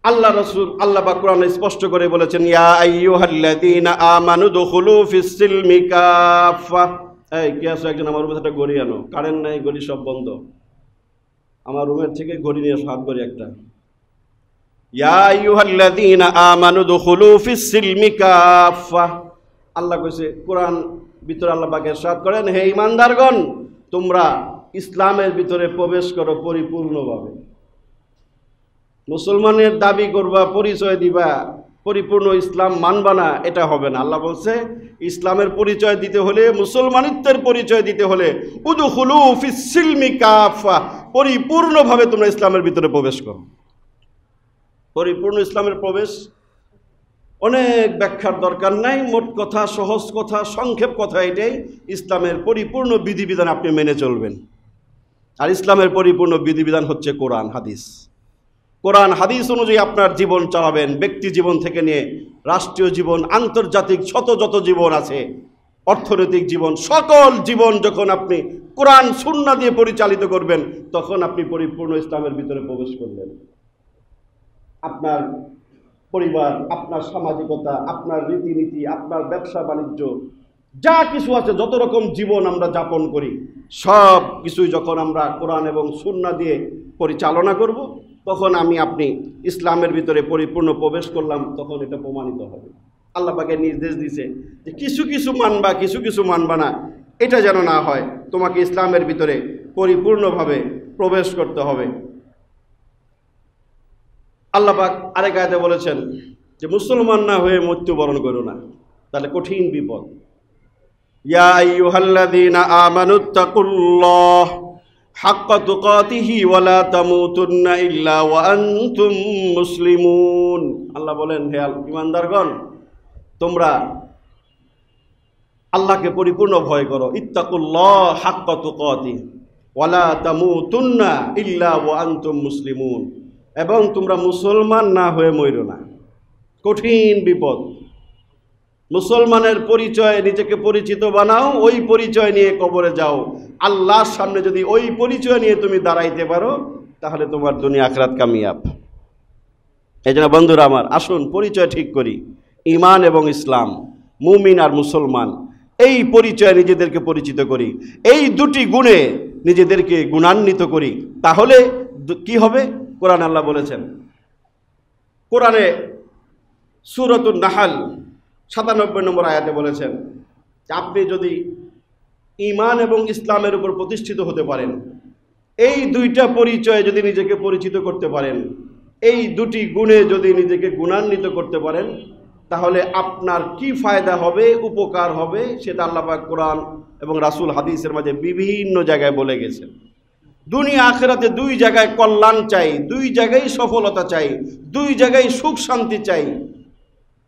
আল্লাহ রাসূল আল্লাহ পাক কোরআনে স্পষ্ট করে বলেছেন, ইয়া আইয়ুহাল্লাযীনা আমানু দুখুলু ফিস-সিলমি কাফা। এই কে আছে একজন আমার রুমে একটা ঘড়ি আনো, কারেন্ট নাই, ঘড়ি সব বন্ধ, আমার রুমের থেকে ঘড়ি নিয়ে হাত ঘড়ি একটা। ইয়া আইয়ুহাল্লাযীনা আমানু দুখুলু ফিস-সিলমি কাফা, আল্লাহ কইছে কোরআন ভিতরে আল্লাহ পাক ইরশাদ করেন, হে ঈমানদারগণ তোমরা ইসলামের ভিতরে প্রবেশ করো পরিপূর্ণভাবে। মুসলমানের দাবি করবা, পরিচয় দিবা, পরিপূর্ণ ইসলাম মানবা না, এটা হবে না। আল্লাহ বলছে ইসলামের পরিচয় দিতে হলে, মুসলমানিত্বের পরিচয় দিতে হলে উদখুলু ফিস-সিলমি কাফা, পরিপূর্ণভাবে তোমরা ইসলামের ভিতরে প্রবেশ করো। পরিপূর্ণ ইসলামের প্রবেশ অনেক ব্যাখ্যার দরকার নাই, মোট কথা, সহজ কথা, সংক্ষেপ কথা এটাই, ইসলামের পরিপূর্ণ বিধিবিধান আপনি মেনে চলবেন। আর ইসলামের পরিপূর্ণ বিধিবিধান হচ্ছে কোরআন হাদিস। কোরআন হাদিস অনুযায়ী আপনার জীবন চালাবেন, ব্যক্তি জীবন থেকে নিয়ে রাষ্ট্রীয় জীবন, আন্তর্জাতিক যত জীবন আছে, অর্থনৈতিক জীবন, সকল জীবন যখন আপনি কোরআন সুন্নাহ দিয়ে পরিচালিত করবেন, তখন আপনি পরিপূর্ণ ইসলামের ভিতরে প্রবেশ করবেন। আপনার পরিবার, আপনার সামাজিকতা, আপনার রীতিনীতি, আপনার ব্যবসা বাণিজ্য, যা কিছু আছে, যত রকম জীবন আমরা যাপন করি, সব কিছুই যখন আমরা কোরআন এবং সুন্নাহ দিয়ে পরিচালনা করব, তখন আপনি ইসলামের ভিতরে পরিপূর্ণ প্রবেশ করলাম, তখন এটা প্রমাণিত হবে। আল্লাহ পাকে নির্দেশ দিয়েছে যে কিছু কিছু মানবা, কিছু কিছু মানবা না, এটা যেন না হয়, তোমাকে ইসলামের ভিতরে পরিপূর্ণভাবে প্রবেশ করতে হবে। আল্লাহ পাক আরেক আয়াতে বলেছেন যে মুসলমান না হয়ে মৃত্যুবরণ করো না, তাহলে কঠিন বিপদ। ইয়া আইয়ুহাল্লাযীনা আমানুত্তাকুল্লাহ হাক্কা তুকাতিহি ওয়া লা তামুতুন্না ইল্লা ওয়া আনতুম মুসলিমুন। আল্লাহ বলেন, হে ঈমানদারগণ তোমরা আল্লাহকে পরিপূর্ণ ভয় করো, ইত্তাকুল্লাহ হাক্কা তুকাতিহি ওয়া লা তামুতুন্না ইল্লা ওয়া আনতুম মুসলিমুন, এবং তোমরা মুসলমান না হয়ে মরো না। কঠিন বিপদ। মুসলমানের পরিচয় নিজেকে পরিচিত বানাও, ওই পরিচয় নিয়ে কবরে যাও। আল্লাহর সামনে যদি ওই পরিচয় নিয়ে তুমি দাঁড়াইতে পারো, তাহলে তোমার দুনিয়া আখিরাত কামিয়াব। এই জন্য বন্ধুরা আমার, আসুন পরিচয় ঠিক করি, ঈমান এবং ইসলাম, মুমিন আর মুসলমান, এই পরিচয়ে নিজেদেরকে পরিচিত করি, এই দুটি গুণে নিজেদেরকে গুণান্বিত করি, তাহলে কি হবে? কোরআন আল্লাহ বলেছেন, কোরআনে সূরাতুন নাহল 97 নম্বর আয়াতে বলেছেন যে আপনি যদি ঈমান এবং ইসলামের উপর প্রতিষ্ঠিত হতে পারেন, এই দুইটা পরিচয়ে যদি নিজেকে পরিচিত করতে পারেন, এই দুটি গুণে যদি নিজেকে গুণান্বিত করতে পারেন, তাহলে আপনার কি ফায়দা হবে, উপকার হবে, সেটা আল্লাহ পাক কোরআন এবং রাসূল হাদিসের মাঝে বিভিন্ন জায়গায় বলে গেছেন। দুনিয়া আখিরাতে দুই জায়গায় কল্যাণ চাই, দুই জায়গায় সফলতা চাই, দুই জায়গায় সুখ শান্তি চাই,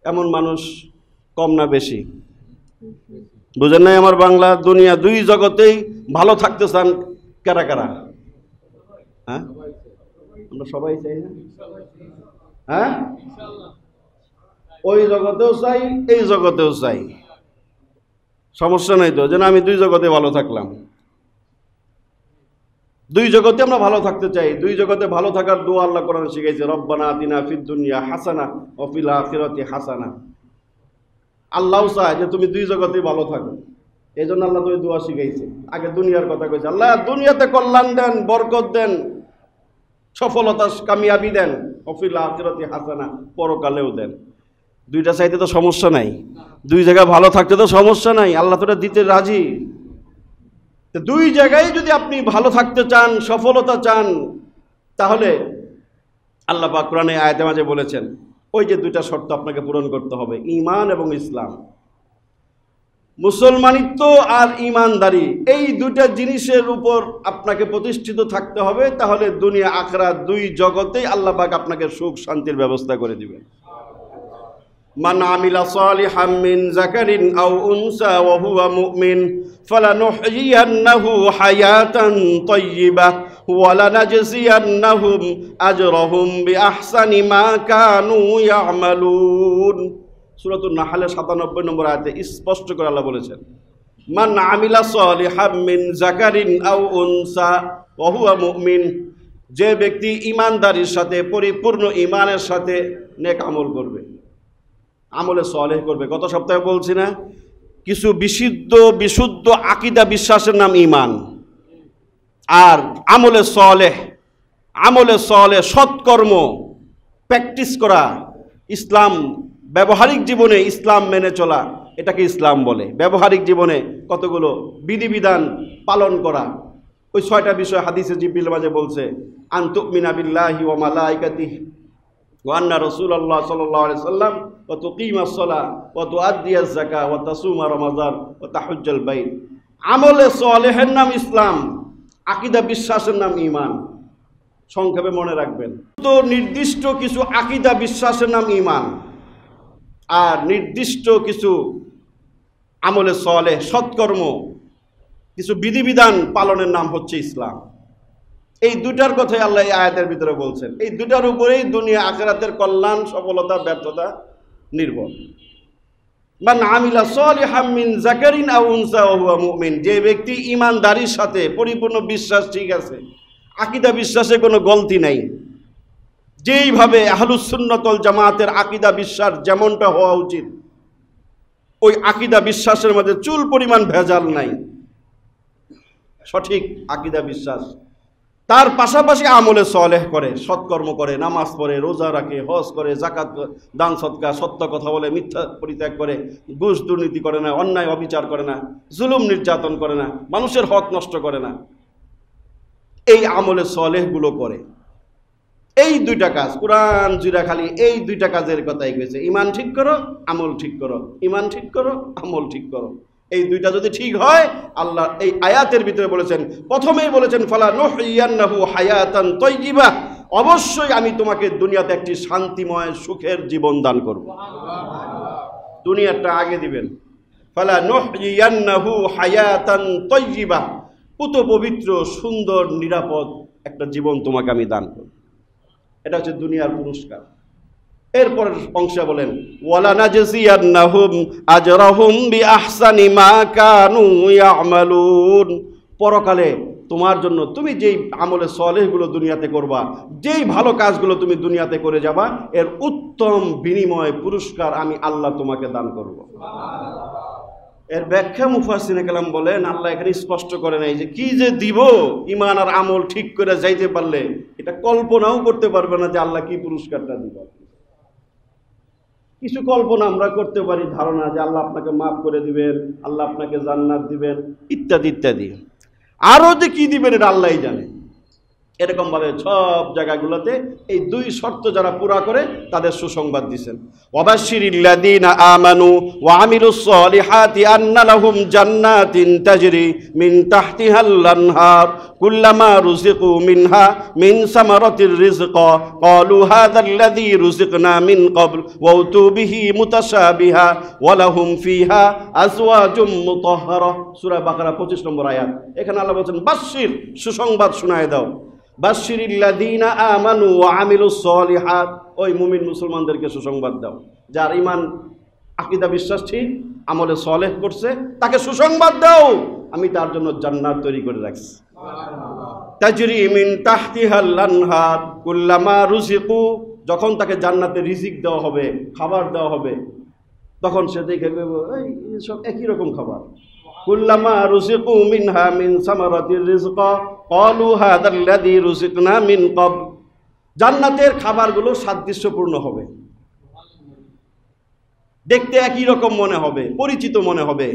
এমন মানুষ কম না বেশি? বুঝেন নাই আমার বাংলা? দুনিয়া দুই জগতেই ভালো থাকতে চান কারা কারা? হ্যাঁ, আমরা সবাই চাই না? হ্যাঁ, ওই জগতেও চাই, এই জগতেও চাই, সমস্যা নাই তো, যেন আমি দুই জগতে ভালো থাকলাম। দুই জগতে আমরা ভালো থাকতে চাই, দুই জগতে ভালো থাকার দোয়া আল্লাহ কোরআনে শিখাইছে, রব্বানা আতিনা ফিদ দুনিয়া হাসানা ওয়া ফিল আখিরাতি হাসানা। আল্লাহও চায় যে তুমি দুই জগতে ভালো থাকো, এই জন্য আল্লাহ তুমি দোয়া শিখাইছে। আগে দুনিয়ার কথা কইছে, আল্লাহ দুনিয়াতে কল্যাণ দেন, বরকত দেন, সফলতা কামিয়াবি দেন, ওয়া ফিল আখিরাতি হাসানা, পরকালেও দেন। দুইটা চাইতে তো সমস্যা নাই, দুই জায়গায় ভালো থাকতে তো সমস্যা নাই, আল্লাহ তোটা দিতে রাজি। দুই জায়গায় যদি আপনি ভালো থাকতে চান, সফলতা চান, তাহলে আল্লাহ পাক কোরআনে আয়াতে মাঝে বলেছেন ওই যে দুইটা শর্ত আপনাকে পূরণ করতে হবে, ঈমান এবং ইসলাম। মুসলমানিত্ব আর ঈমানদারি, এই দুইটা জিনিসের উপর আপনাকে প্রতিষ্ঠিত থাকতে হবে, তাহলে দুনিয়া আখিরাত দুই জগতেই আল্লাহ পাক আপনাকে সুখ শান্তির ব্যবস্থা করে দিবেন। মান আমিলা সালিহাম মিন যাকারিন আও উনসা ওয়া হুয়া মুমিন ফালানুহয়িয়ান্নাহু হায়াতান তাইয়্যিবাহ ওয়া লানাজজিয়ান্নাহুম আজরাহুম বিআহসানি মা কানু ইয়ামালুন। সূরাতুন নাহলের ৯৭ নম্বর আয়াতে স্পষ্ট করে আল্লাহ বলেছেন, মান আমিলা সালিহাম মিন যাকারিন আও উনসা ওয়া হুয়া মুমিন, যে ব্যক্তি ঈমানদারির সাথে, পরিপূর্ণ ঈমানের সাথে নেক আমল করবে, আমলে সালেহ করবে। গত সপ্তাহে বলছি না, কিছু বিশুদ্ধ আকীদা বিশ্বাসের নাম ঈমান, আর আমলে সালেহ সৎকর্ম প্র্যাকটিস করা, ইসলাম ব্যবহারিক জীবনে ইসলাম মেনে চলা, এটাকে ইসলাম বলে। ব্যবহারিক জীবনে কতগুলো বিধিবিধান পালন করা, ওই ৬টা বিষয় হাদিসে জিবরিল মাঝে বলছে, আন তুমিনা বিল্লাহি ওয়া মালাইকাতিহি ওয়া আন্না রাসূলুল্লাহ সাল্লাল্লাহু আলাইহি সাল্লাম ওয়া তুকিমাস সালাহ ওয়া তুআদ্দিয়াজ যাকাত ওয়া তাসুমা রমাযান ওয়া তাহুজ্জাল বাইত। আমলে সালেহের নাম ইসলাম, আকীদা বিশ্বাসের নাম ঈমান। সংক্ষেপে মনে রাখবেন, তো নির্দিষ্ট কিছু আকীদা বিশ্বাসের নাম ঈমান, আর নির্দিষ্ট কিছু আমলে সালেহ সৎকর্ম, কিছু বিধিবিধান পালনের নাম হচ্ছে ইসলাম। এই দুটার কথাই আল্লাহ এই আয়াতের ভিতরে বলছেন। এই দুটার উপরেই দুনিয়া আখিরাতের কল্যাণ, সফলতা, ব্যর্থতা নির্ভর। মান আমিলা সালিহাম মিন যাকারিন আও উনসা ওয়া হুয়া মুমিন, যে ব্যক্তি ঈমানদারির সাথে, পরিপূর্ণ বিশ্বাস ঠিক আছে, আকীদা বিশ্বাসে কোনো গলতি নাই, যেইভাবে আহলুস সুন্নাত ওয়াল জামাতের আকীদা বিশ্বাস যেমনটা হওয়া উচিত, ওই আকীদা বিশ্বাসের মধ্যে চুল পরিমাণ ভেজাল নাই, সঠিক আকীদা বিশ্বাস। তার পাশাপাশি আমলে সালেহ করে, সৎকর্ম করে, নামাজ পড়ে, রোজা রাখে, হজ করে, যাকাত, দান সদকা, সত্য কথা বলে, মিথ্যা পরিত্যাগ করে, ঘুষ দুর্নীতি করে না, অন্যায় অবিচার করে না, জুলুম নির্যাতন করে না, মানুষের হক নষ্ট করে না, এই আমলে সালেহগুলো করে। এই দুইটা কাজ কুরআন জুড়ে খালি এই দুইটা কাজের কথাই কইছে, ঈমান ঠিক করো, আমল ঠিক করো, ঈমান ঠিক করো, আমল ঠিক করো। এই দুইটা যদি ঠিক হয়, আল্লাহ এই আয়াতের ভিতরে বলেছেন, প্রথমেই বলেছেন ফালানুহয়িয়ান্নাহু হায়াতান তাইয়্যিবাহ, অবশ্যই আমি তোমাকে দুনিয়াতে একটি শান্তিময় সুখের জীবন দান করব। দুনিয়াটা আগে দিবেন, ফালানুহয়িয়ান্নাহু হায়াতান তাইয়্যিবাহ, পুত পবিত্র সুন্দর নিরাপদ একটা জীবন তোমাকে আমি দান করব। এটা হচ্ছে দুনিয়ার পুরস্কার। এরপরের অংশে বলেন, ওয়ালা নাজজিয়ান্নাহুম আজরাহুম বিআহসানি মা কানু ইয়ামালুন, পরকালে তোমার জন্য তুমি যেই আমলে সালেহগুলো দুনিয়াতে করবা, যেই ভালো কাজগুলো তুমি দুনিয়াতে করে যাবা, এর উত্তম বিনিময় পুরস্কার আমি আল্লাহ তোমাকে দান করব। এর ব্যাখ্যা মুফাসসিরিনে কেরাম বলেন, আল্লাহ এখানে স্পষ্ট করে নাই যে কি যে দিব, ঈমান আর আমল ঠিক করে যাইতে পারলে এটা কল্পনাও করতে পারবে না যে আল্লাহ কি পুরস্কারটা দিব। কিছু কল্পনা আমরা করতে পারি, ধারণা যে আল্লাহ আপনাকে মাফ করে দিবেন, আল্লাহ আপনাকে জান্নাত দিবেন, ইত্যাদি ইত্যাদি। আরও যে কি দিবেন এটা আল্লাহই জানে। এরকমভাবে সব জায়গাগুলোতে এই দুই শর্ত যারা পুরা করে তাদের সুসংবাদ দিয়েছেন। ওয়াবাশশিরিল্লাযীনা আমানু ওয়া আমিলুস সলিহাতি আন্না লাহুম জান্নাতিন তাজরি মিন তাহতিহাল আনহার কুল্লামা রুযিকু মিনহা মিন সামারাতির রিজকা ক্বালু হাযাল্লাযী রুযিকনা মিন ক্বাবল ওয়া উতু বিহি মুতাশাবিহা ওয়া লাহুম ফিহা আজওয়াজুম মুতাহহারা। সূরা বাকারা 25 নম্বর আয়াত। এখানে আল্লাহ বলেন বাশশির, সুসংবাদ শোনায় দাও। বাশশিরিল্লাযীনা আমানু ওয়া আমিলুস সলিহাত, ওই মুমিন মুসলমানদেরকে সুসংবাদ দাও যার ঈমান আকীদা বিশ্বাস ঠিক, আমলে সলেহ করছে, তাকে সুসংবাদ দাও আমি তার জন্য জান্নাত তৈরি করে রাখছি। তাজরি মিন তাহতিহাল আনহার কুল্লামা রুযিকু, যখন তাকে জান্নাতে রিজিক দেওয়া হবে, খাবার দেওয়া হবে, তখন সে দেখে এই সব একই রকম খাবার। কুল্লামা রুযিকু মিনহা মিন সামারাতির রিজকা ক্বালু হাযাল্লাযী রুযিকনা মিন ক্বাবল, জান্নাতের খাবারগুলো সাদৃশ্যপূর্ণ হবে, দেখতে একই রকম মনে হবে, পরিচিত মনে হবে।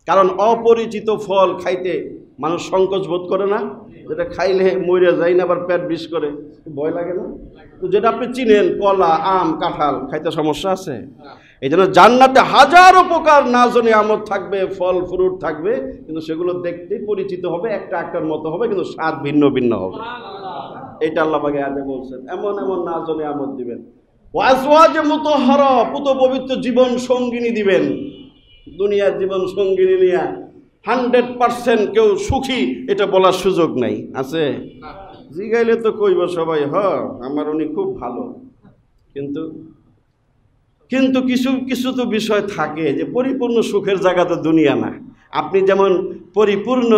কারণ অপরিচিত ফল খাইতে মানুষ সংকোচ বোধ করে না? যেটা খাইলে মরে যায় না, আবার পেট বিষ করে, ভয় লাগে না? তো যেটা আপনি চিনেন, কলা, আম, কাঁঠাল, খাইতে সমস্যা আছে? এই জন্য জান্নাতে হাজারো প্রকার নাজনে আমদ থাকবে, ফল ফ্রুট থাকবে, কিন্তু সেগুলো দেখতে পরিচিত হবে, একটা একটার মতো হবে, কিন্তু স্বাদ ভিন্ন ভিন্ন হবে। এটা আল্লাহ পাক আয়াতে বলছেন, এমন এমন নাজনে আমদ দিবেন। ওয়াজওয়াজে মুতাহহারা, পুত পবিত্র জীবন সঙ্গিনী দিবেন। দুনিয়ার জীবন সঙ্গিনী নিয়ে 100% কেউ সুখী এটা বলার সুযোগ নাই, আছে? জিগাইলে তো কইব সবাই, আমার উনি খুব ভালো, কিন্তু কিন্তু কিছু কিছু তো বিষয় থাকে যে পরিপূর্ণ সুখের জায়গা তো দুনিয়া না। আপনি যেমন পরিপূর্ণ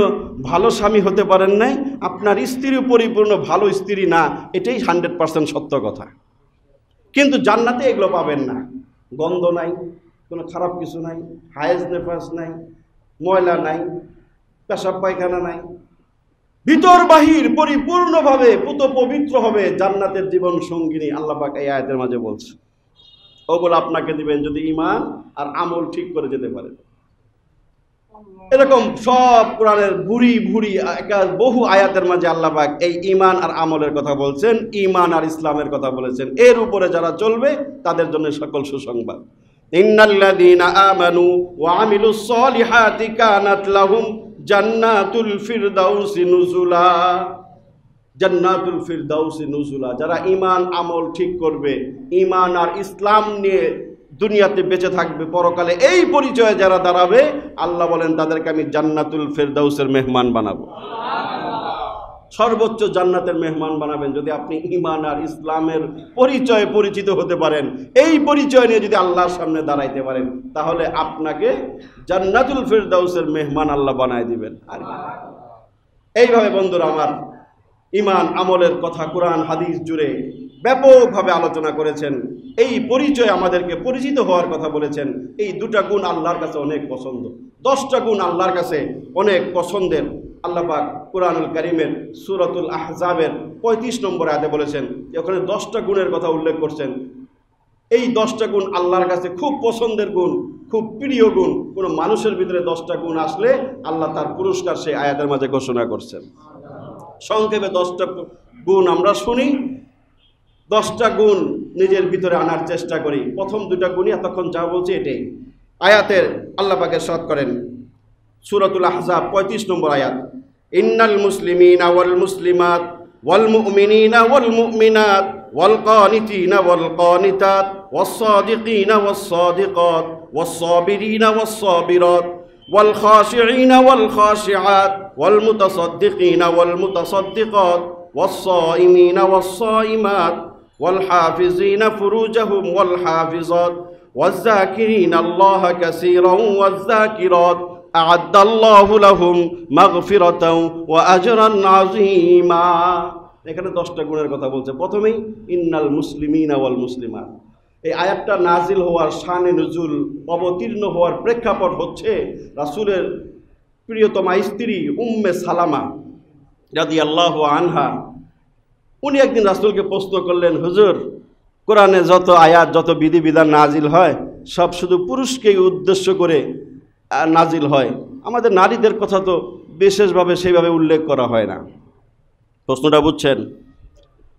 ভালো স্বামী হতে পারেন নাই, আপনার স্ত্রীও পরিপূর্ণ ভালো স্ত্রী না, এটাই 100% সত্য কথা। কিন্তু জান্নাতে এগুলো পাবেন না। গন্ধ নাই, কোনো খারাপ কিছু নাই, হায়েজ নেফাস নাই, ময়লা নাই, পেশাব পায়খানা নাই, ভিতর বাহির পরিপূর্ণভাবে পুত পবিত্র হবে জান্নাতের জীবন সঙ্গিনী। আল্লাহ পাক এই আয়াতের মাঝে বলছে, ওগুলো আপনাকে দিবেন যদি ঈমান আর আমল ঠিক করে যেতে পারেন। এরকম সব কোরআনের ভুরি ভুরি বহু আয়াতের মাঝে আল্লাহ পাক এই ঈমান আর আমলের কথা বলছেন, ঈমান আর ইসলামের কথা বলেছেন। এর উপরে যারা চলবে তাদের জন্য সকল সুসংবাদ। ইন্নাল্লাযীনা আমানু ওয়া আমিলুস সলিহাতি কানাত লাহুম জান্নাতুল ফিরদাউসি নুজুলা। জান্নাতুল ফিরদাউসি নুজুলা, যারা ঈমান আমল ঠিক করবে, ঈমান আর ইসলাম নিয়ে দুনিয়াতে বেঁচে থাকবে, পরকালে এই পরিচয়ে যারা দাঁড়াবে, আল্লাহ বলেন তাদেরকে আমি জান্নাতুল ফিরদাউসের মেহমান বানাবো। সর্বোচ্চ জান্নাতের মেহমান বানাবেন যদি আপনি ঈমান আর ইসলামের পরিচয়ে পরিচিত হতে পারেন। এই পরিচয় নিয়ে যদি আল্লাহর সামনে দাঁড়াইতে পারেন, তাহলে আপনাকে জান্নাতুল ফিরদাউসের মেহমান আল্লাহ বানায় দিবেন। আর এইভাবে বন্ধুরা আমার, ঈমান আমলের কথা কোরআন হাদিস জুড়ে ব্যাপকভাবে আলোচনা করেছেন। এই পরিচয় আমাদেরকে পরিচিত হওয়ার কথা বলেছেন। এই দুটা গুণ আল্লাহর কাছে অনেক পছন্দ, 10টা গুণ আল্লাহর কাছে অনেক পছন্দের। আল্লাহ পাক কুরআনুল কারীমের সূরাতুল আহজাবের 35 নম্বর আয়াতে বলেছেন, ওখানে 10টা গুণের কথা উল্লেখ করছেন। এই 10টা গুণ আল্লাহর কাছে খুব পছন্দের গুণ, খুব প্রিয় গুণ। কোনো মানুষের ভিতরে 10টা গুণ আসলে আল্লাহ তার পুরস্কার সেই আয়াতের মাঝে ঘোষণা করছেন। সংক্ষেপে 10টা গুণ আমরা শুনি, 10টা গুণ নিজের ভিতরে আনার চেষ্টা করি। প্রথম 2টা গুণই এতক্ষণ যা বলছি এটাই আয়াতের আল্লাহ পাক ইরশাদ করেন, সূরাতুল আহজাব 35 নম্বর আয়াত, ইন্নাল মুসলিমিনা ওয়াল মুসলিমাত ওয়াল মুমিনিনা ওয়াল মুমিনাত ওয়াল কানিতিনা ওয়াল কানিতাত ওয়াস সাদিকিনা ওয়াস সাদিকাত ওয়াস সাবিরিনা ওয়াস সাবিরাত ওয়াল খাশিঈনা ওয়াল খাশিআত ওয়াল মুতাসাদ্দিকিনা ওয়াল মুতাসাদ্দিকাত ওয়াস সাইমিনা ওয়াস সাইমাত ওয়াল হাফিজিনা ফুরুজাহুম ওয়াল হাফিজাত ওয়াজ যাকিরিনা আল্লাহ কাসীরান ওয়াজ যাকিরাত আ'আদ্দাল্লাহু লাহুম মাগফিরাতাও ওয়া আজরান আযীমা। এখানে 10টা গুণের কথা বলছে। প্রথমেই ইন্নাল মুসলিমিনা ওয়াল মুসলিমাত। এই আয়াতটা নাজিল হওয়ার শানে নুজুল, অবতীর্ণ হওয়ার প্রেক্ষাপট হচ্ছে রাসূলের প্রিয়তমা স্ত্রী উম্মে সালামা রাদিয়াল্লাহু আনহা। উনি একদিন রাসূলকে প্রশ্ন করলেন, হুজুর, কোরআনে যত আয়াত, যত বিধিবিধান নাজিল হয় সব শুধু পুরুষকেই উদ্দেশ্য করে নাজিল হয়, আমাদের নারীদের কথা তো বিশেষভাবে সেইভাবে উল্লেখ করা হয় না। প্রশ্নটা বুঝছেন?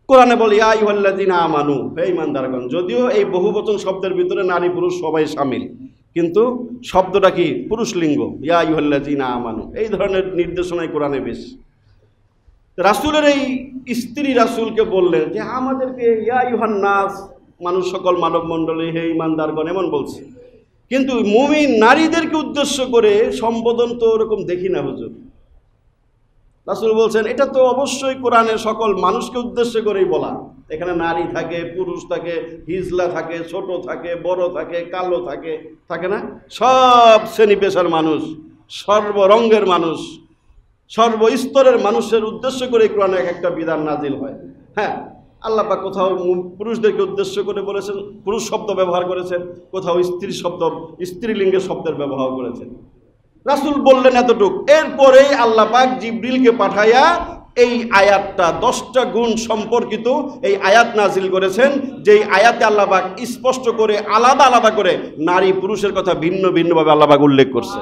কোরআনে বলে ইয়া আইয়ুহাল্লাযীনা আমানু, হে ঈমানদারগণ। যদিও এই বহুবচন শব্দের ভিতরে নারী পুরুষ সবাই শামিল, কিন্তু শব্দটা কি পুরুষ লিঙ্গ, ইয়া আইয়ুহাল্লাযীনা আমানু। এই ধরনের নির্দেশনাই কোরআনে বেশ। রাসূলের এই স্ত্রী রাসূলকে বললেন যে আমাদেরকে ইয়া আইয়ুহান নাস, মানুষ সকল মানব মণ্ডলী, হে ঈমানদারগণ এমন বলছে, কিন্তু মুমিন নারীদেরকে উদ্দেশ্য করে সম্বোধন তো ওরকম দেখি না হুজুর। রাসূল বলছেন এটা তো অবশ্যই কোরআনের সকল মানুষকে উদ্দেশ্য করেই বলা। এখানে নারী থাকে, পুরুষ থাকে, হিজলা থাকে, ছোট থাকে, বড় থাকে, কালো থাকে, থাকে না? সব শ্রেণী পেশার মানুষ, সর্বরঙ্গের মানুষ, সর্বস্তরের মানুষের উদ্দেশ্য করে কোরআনে এক একটা বিধান নাজিল হয়। হ্যাঁ, আল্লাহ পাক কোথাও পুরুষদেরকে উদ্দেশ্য করে বলেছেন, পুরুষ শব্দ ব্যবহার করেছেন, কোথাও স্ত্রী শব্দ, স্ত্রীলিঙ্গের শব্দের ব্যবহার করেছেন। রাসূল বললেন এতটুক। এরপরেই আল্লাহ পাক জিবরিলকে পাঠাইয়া এই আয়াতটা 10টা গুণ সম্পর্কিত এই আয়াত নাজিল করেছেন, যেই আয়াতে আল্লাহ পাক স্পষ্ট করে আলাদা আলাদা করে নারী পুরুষের কথা ভিন্ন ভিন্নভাবে আল্লাহ পাক উল্লেখ করছে।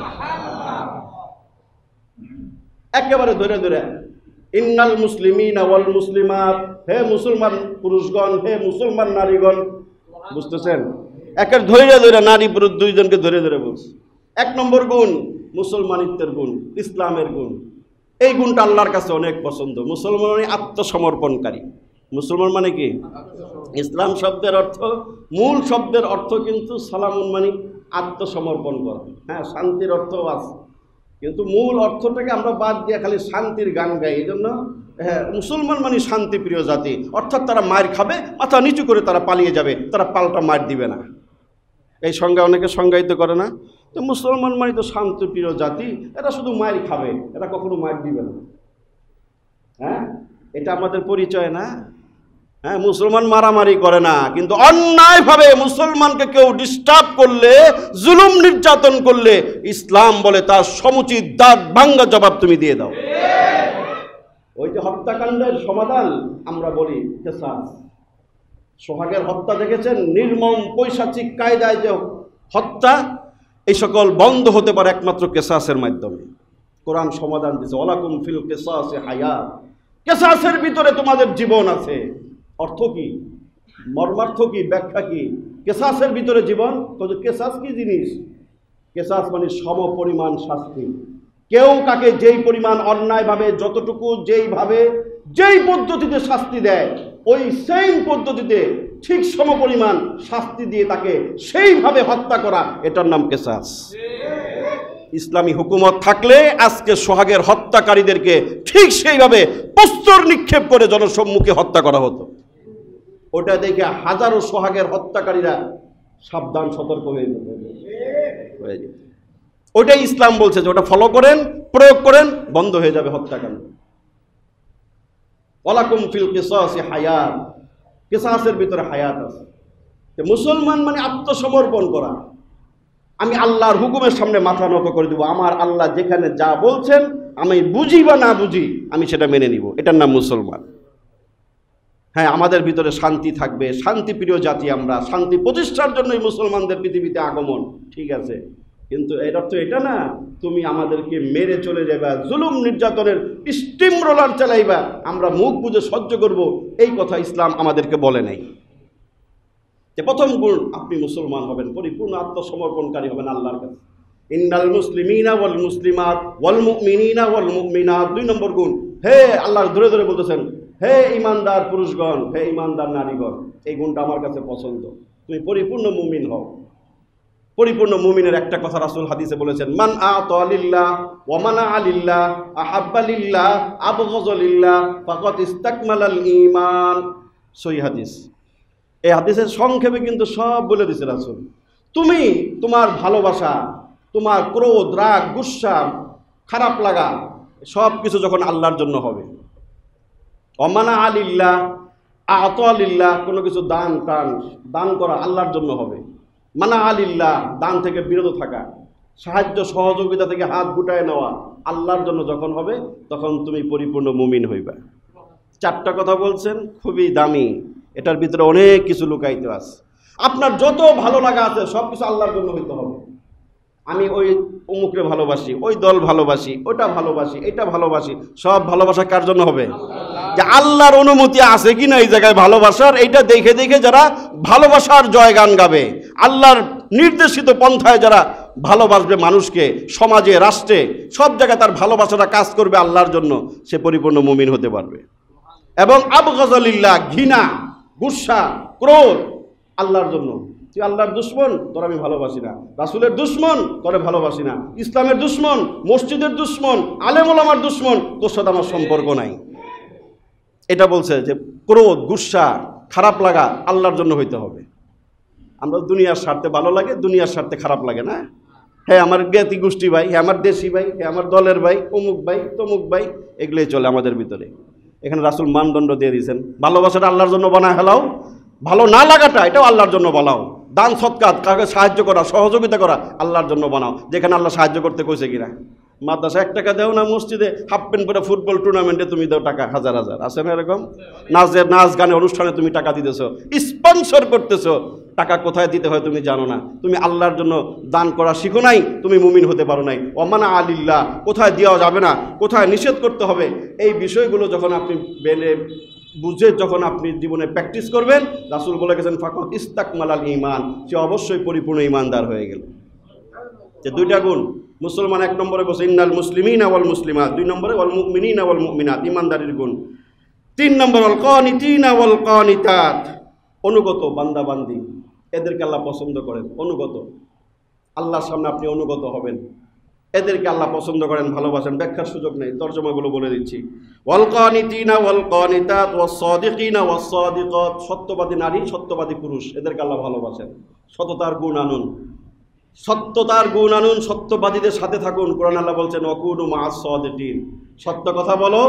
একেবারে ধরে ধরে ইন্নাল মুসলিমিনা ওয়াল মুসলিমাত, হে মুসলমান পুরুষগণ, হে মুসলমান নারীগণ। বুঝতেছেন? একের ধরে ধরে নারী পুরুষ দুইজনকে ধরে ধরে বলছে। 1 নম্বর গুণ মুসলমানিত্বের গুণ, ইসলামের গুণ। এই গুণটা আল্লাহর কাছে অনেক পছন্দ। মুসলমান মানে আত্মসমর্পণকারী। মুসলমান মানে কি? ইসলাম শব্দের অর্থ, মূল শব্দের অর্থ কিন্তু সালামুন মানে আত্মসমর্পণ করা। হ্যাঁ, শান্তির অর্থও আছে, কিন্তু মূল অর্থটাকে আমরা বাদ দিয়ে খালি শান্তির গান গাই। এই জন্য হ্যাঁ, মুসলমান মানে শান্তিপ্রিয় জাতি, অর্থাৎ তারা মার খাবে, মাথা নিচু করে তারা পালিয়ে যাবে, তারা পাল্টা মার দিবে না। এই সংজ্ঞা অনেকে সংজ্ঞায়িত করে না। তো মুসলমান মানে তো শান্তিপ্রিয় জাতি, এরা শুধু মার খাবে, এরা কখনো মার দিবে না। হ্যাঁ, এটা আমাদের পরিচয় না? হ্যাঁ, মুসলমান মারামারি করে না, কিন্তু অন্যায়ভাবে মুসলমানকে কেউ ডিস্টার্ব করলে, জুলুম নির্যাতন করলে ইসলাম বলে তার সমুচিত দাঁত ভাঙ্গা জবাব তুমি দিয়ে দাও। ওই যে হত্যাকাণ্ডের সমাধান আমরা বলি কেসাস। সোহাগের হত্যা দেখেছেন? নির্মম পৈশাচিক কায়দায় যে হত্যা, এই সকল বন্ধ হতে পারে একমাত্র কেসাসের মাধ্যমে। কোরআন সমাধান দিয়েছে, ওয়ালাকুম ফিল কিসাসি হায়াত। কেসাসের ভিতরে তোমাদের জীবন আছে। অর্থ কি? মর্মার্থ কি? ব্যাখ্যা কি? কেসাসের ভিতরে জীবন। কেসাস কি জিনিস? কেসাস মানে সমপরিমাণ শাস্তি। কেউ কাকে যেই পরিমাণ অন্যায়ভাবে, যতটুকু, যেইভাবে, যেই পদ্ধতিতে শাস্তি দেয়, ওই সেম পদ্ধতিতে ঠিক সমপরিমাণ শাস্তি দিয়ে তাকে সেইভাবে হত্যা করা, এটার নাম কেসাস। ইসলামী হুকুমত থাকলে আজকে সোহাগের হত্যাকারীদেরকে ঠিক সেইভাবে প্রস্তর নিক্ষেপ করে জনসম্মুখে হত্যা করা হতো। ওটা দেখে হাজারো সোহাগের হত্যাকারীরা সাবধান সতর্ক হয়ে যেত। ওটাই ইসলাম বলছে যে ওটা ফলো করেন, প্রয়োগ করেন, বন্ধ হয়ে যাবে হত্যাকাণ্ড। ওয়ালাকুম ফিল কিসাসি হায়াত। কিসাসের ভিতরে হায়াত আছে। মুসলমান মানে আত্মসমর্পণ করা। আমি আল্লাহর হুকুমের সামনে মাথা নত করে দেবো। আমার আল্লাহ যেখানে যা বলছেন, আমি বুঝি বা না বুঝি, আমি সেটা মেনে নিব। এটার নাম মুসলমান। হ্যাঁ, আমাদের ভিতরে শান্তি থাকবে, শান্তিপ্রিয় জাতি আমরা, শান্তি প্রতিষ্ঠার জন্যই মুসলমানদের পৃথিবীতে আগমন, ঠিক আছে, কিন্তু এর অর্থ এটা না তুমি আমাদেরকে মেরে চলে যাবা, জুলুম নির্যাতনের স্টিম রোলার চালাইবা, আমরা মুখ বুঝে সহ্য করব, এই কথা ইসলাম আমাদেরকে বলে নাই। যে প্রথম গুণ, আপনি মুসলমান হবেন, পরিপূর্ণ আত্মসমর্পণকারী হবেন আল্লাহর কাছে। ইন্নাল মুসলিমিনা ওয়াল মুসলিমাত ওয়াল মুমিনিনা ওয়াল মুমিনাত। 2 নম্বর গুণ, হে আল্লাহ ধরে ধরে বলতেছেন, হে ঈমানদার পুরুষগণ, হে ঈমানদার নারীগণ, এই গুণটা আমার কাছে পছন্দ। তুমি পরিপূর্ণ মুমিন হও। পরিপূর্ণ মুমিনের একটা কথা রাসূল হাদিসে বলেছেন, মান আতা লিল্লাহ ওয়া মানা লিল্লাহ আহাব্বা লিল্লাহ আবগাযা লিল্লাহ ফাকাদ ইসতাকমালাল ঈমান। সহিহ হাদিস। এই হাদিসের সংক্ষেপে কিন্তু সব বলে দিয়েছে রাসূল। তুমি তোমার ভালোবাসা, তোমার ক্রোধ, রাগ, গুসা, খারাপ লাগা সব কিছু যখন আল্লাহর জন্য হবে, অমানা আলিল্লাহ আত আলিল্লাহ, কোনো কিছু দান করা আল্লাহর জন্য হবে। মানা আলিল্লাহ, দান থেকে বিরত থাকা, সাহায্য সহযোগিতা থেকে হাত গুটায় নেওয়া আল্লাহর জন্য যখন হবে, তখন তুমি পরিপূর্ণ মুমিন হইবা। 4টা কথা বলছেন, খুবই দামি। এটার ভিতরে অনেক কিছু লুকায়িত আছে। আপনার যত ভালো লাগা আছে সব কিছু আল্লাহর জন্য হইতে হবে। আমি ওই অমুকরে ভালোবাসি, ওই দল ভালোবাসি, ওটা ভালোবাসি, এটা ভালোবাসি, সব ভালোবাসা কার জন্য হবে? যে আল্লাহর অনুমতি আছে কিনা এই জায়গায় ভালোবাসার, এইটা দেখে দেখে যারা ভালোবাসার জয়গান গাবে, আল্লাহর নির্দেশিত পন্থায় যারা ভালোবাসবে মানুষকে, সমাজে, রাষ্ট্রে, সব জায়গায় তার ভালোবাসাটা কাজ করবে আল্লাহর জন্য, সে পরিপূর্ণ মুমিন হতে পারবে। এবং আবগাযালিল্লাহ, ঘৃণা, গুসা, ক্রোধ আল্লাহর জন্য। তুই আল্লাহর দুশমন, তোর আমি ভালোবাসি না। রাসূলের দুশমন, তোরে ভালোবাসি না। ইসলামের দুশমন, মসজিদের দুশমন, আলেম ওলামার দুশমন, তোর সাথে আমার সম্পর্ক নাই। এটা বলছে যে ক্রোধ, গুসা, খারাপ লাগা আল্লাহর জন্য হইতে হবে। আমরা দুনিয়ার স্বার্থে ভালো লাগে, দুনিয়ার স্বার্থে খারাপ লাগে না। হ্যাঁ আমার জ্ঞাতি গোষ্ঠী ভাই, হ্যাঁ আমার দেশি ভাই, হ্যাঁ আমার দলের ভাই, অমুক ভাই, তমুক ভাই, এগুলোই চলে আমাদের ভিতরে। এখানে রাসূল মানদণ্ড দিয়ে দিয়েছেন, ভালোবাসাটা আল্লাহর জন্য বানায় ফেলাও, ভালো না লাগাটা এটাও আল্লাহর জন্য বানাও। দান সৎকার, কাউকে সাহায্য করা, সহযোগিতা করা আল্লাহর জন্য বানাও। যেখানে আল্লাহ সাহায্য করতে কইছে কিনা, মাদ্রাসা 1 টাকা দেও না, মসজিদে হাফ প্যান্ট পরে ফুটবল টুর্নামেন্টে তুমি দাও টাকা হাজার হাজার, আছে না এরকম? নাচ গানের অনুষ্ঠানে তুমি টাকা দিতেছো, স্পন্সর করতেছো, টাকা কোথায় দিতে হয় তুমি জানো না। তুমি আল্লাহর জন্য দান করা শিখো নাই, তুমি মুমিন হতে পারো নাই। ওমানা আলিল্লাহ, কোথায় দেওয়া যাবে না, কোথায় নিষেধ করতে হবে, এই বিষয়গুলো যখন আপনি বুঝে যখন আপনি জীবনে প্র্যাকটিস করবেন, রাসূল বলে গেছেন ফাকাদ ইস্তাকমালাল ঈমান, সে অবশ্যই পরিপূর্ণ ঈমানদার হয়ে গেল। যে দুইটা গুণ মুসলমান, 1 নম্বরে বলছে ইন্নাল মুসলিমিনা ওয়াল মুসলিমাত, 2 নম্বরে ওয়াল মুমিনিনা ওয়াল মুমিনাত, ঈমানদারির গুণ। 3 নম্বর ওয়াল কানিতিনা ওয়াল কানিতাত, অনুগত বান্দা বান্দি, এদেরকে আল্লাহ পছন্দ করেন। অনুগত, আল্লাহর সামনে আপনি অনুগত হবেন, এদেরকে আল্লাহ পছন্দ করেন, ভালোবাসেন। ব্যাখ্যার সুযোগ নেই, তর্জমাগুলো বলে দিচ্ছি। ওয়াল কানিতিনা ওয়াল কানিতাত ওয়াস সাদিকিনা ওয়াস সাদিকাত, সত্যবাদী নারী, সত্যবাদী পুরুষ, এদেরকে আল্লাহ ভালোবাসেন। সততার গুণ আনুন, সত্যতার গুণ আনুন, সত্যবাদীদের সাথে থাকুন। কোরআন আল্লাহ বলছেন ওয়াকুনু মা'আস সাদিকিন, সত্য কথা বলো,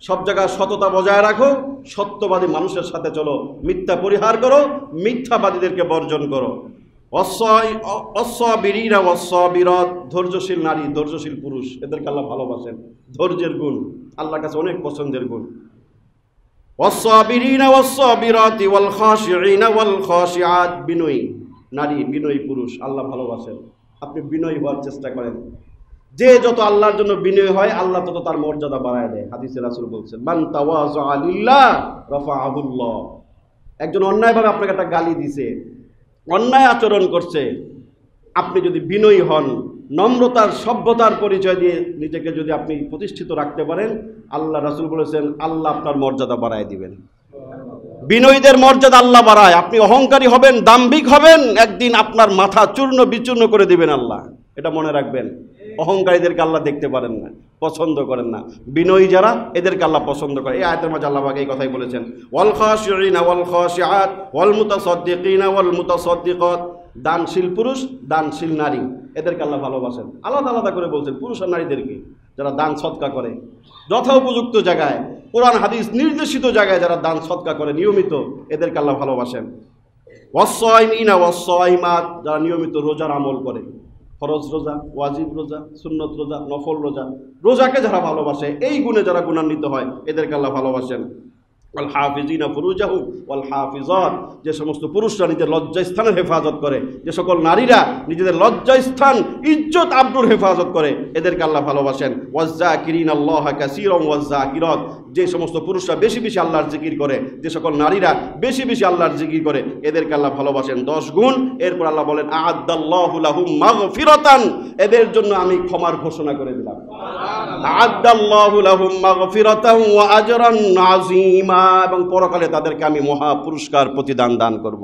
সব জায়গায় সততা বজায় রাখো, সত্যবাদী মানুষের সাথে চলো, মিথ্যা পরিহার করো, মিথ্যাবাদীদেরকে বর্জন করো। অসাবিরিনা ওয়াসাবিরাত, ধৈর্যশীল নারী, ধৈর্যশীল পুরুষ, এদেরকে আল্লাহ ভালোবাসেন। ধৈর্যের গুণ আল্লাহর কাছে অনেক পছন্দের গুণ। ওয়াসাবিরিনা ওয়াসাবিরাতি ওয়াল খাশিঈনা ওয়াল খাশিআত, বিনয়ী নারী, বিনয়ী পুরুষ আল্লাহ ভালোবাসেন। আপনি বিনয়ী হওয়ার চেষ্টা করেন। যে যত আল্লাহর জন্য বিনয়ী হয়, আল্লাহ তত তার মর্যাদা বাড়ায় দেয়। হাদিসে রাসূল বলছেন মান তাওয়াযা লিল্লাহ রাফাআহুল্লাহ। একজন অন্যায়ভাবে আপনাকে একটা গালি দিছে, অন্যায় আচরণ করছে, আপনি যদি বিনয়ী হন, নম্রতার, সভ্যতার পরিচয় দিয়ে নিজেকে যদি আপনি প্রতিষ্ঠিত রাখতে পারেন, আল্লাহ রাসূল বলেছেন আল্লাহ আপনার মর্যাদা বাড়ায় দিবেন। বিনয়ীদের মর্যাদা আল্লাহ বাড়ায়। আপনি অহংকারী হবেন, দাম্ভিক হবেন, একদিন আপনার মাথা চূর্ণ বিচূর্ণ করে দিবেন আল্লাহ, এটা মনে রাখবেন। অহংকারীদেরকে আল্লাহ দেখতে পারেন না, পছন্দ করেন না। বিনয়ী যারা, এদেরকে আল্লাহ পছন্দ করে। এই আয়াতের মাঝে আল্লাহ পাক এই কথাই বলেছেন ওয়াল খাশিঈনা ওয়াল খাশিআত ওয়াল মুতাসাদ্দিকিনা ওয়াল মুতাসাদ্দিকাত, দানশীল পুরুষ, দানশীল নারী, এদেরকে আল্লাহ ভালোবাসেন। আলাদা আলাদা করে বলছেন পুরুষ আর নারীদেরকে। যারা দান সদকা করে যথোপযুক্ত জায়গায়, কোরআন হাদিস নির্দেশিত জায়গায় যারা দান সদকা করে নিয়মিত, এদেরকে আল্লাহ ভালোবাসেন। ওয়াস-সাইমিনা ওয়াস-সাইমাত, যারা নিয়মিত রোজার আমল করে, ফরজ রোজা, ওয়াজিব রোজা, সুন্নত রোজা, নফল রোজা, রোজাকে যারা ভালোবাসে, এই গুণে যারা গুণান্বিত হয়, এদেরকে আল্লাহ ভালোবাসেন। ওয়াল হাফিজিনা ফুরুজাহুম ওয়াল হাফিজাত, যে সমস্ত পুরুষরা নিজের লজ্জাস্থানের হেফাজত করে, যে সকল নারীরা নিজেদের লজ্জাস্থান, ইজ্জত আবরুর হেফাজত করে, এদেরকে আল্লাহ ভালোবাসেন। ওয়াজ-জাকিরিনাল্লাহা কাসীরান ওয়াজ-জাকিরাত, যে সমস্ত পুরুষরা বেশি বেশি আল্লাহর জিকির করে, যে সকল নারীরা বেশি বেশি আল্লাহর জিকির করে, এদেরকে আল্লাহ ভালোবাসেন। 10 গুণ। এরপর আল্লাহ বলেন আ'আদ্দাল্লাহু লাহুম মাগফিরাতান, এদের জন্য আমি ক্ষমার ঘোষণা করে দিলাম। আ'আদ্দাল্লাহু লাহুম মাগফিরাতান ওয়া আজরান আযীমা, এবং পরকালে তাদেরকে আমি মহা পুরস্কার প্রতিদান দান করব।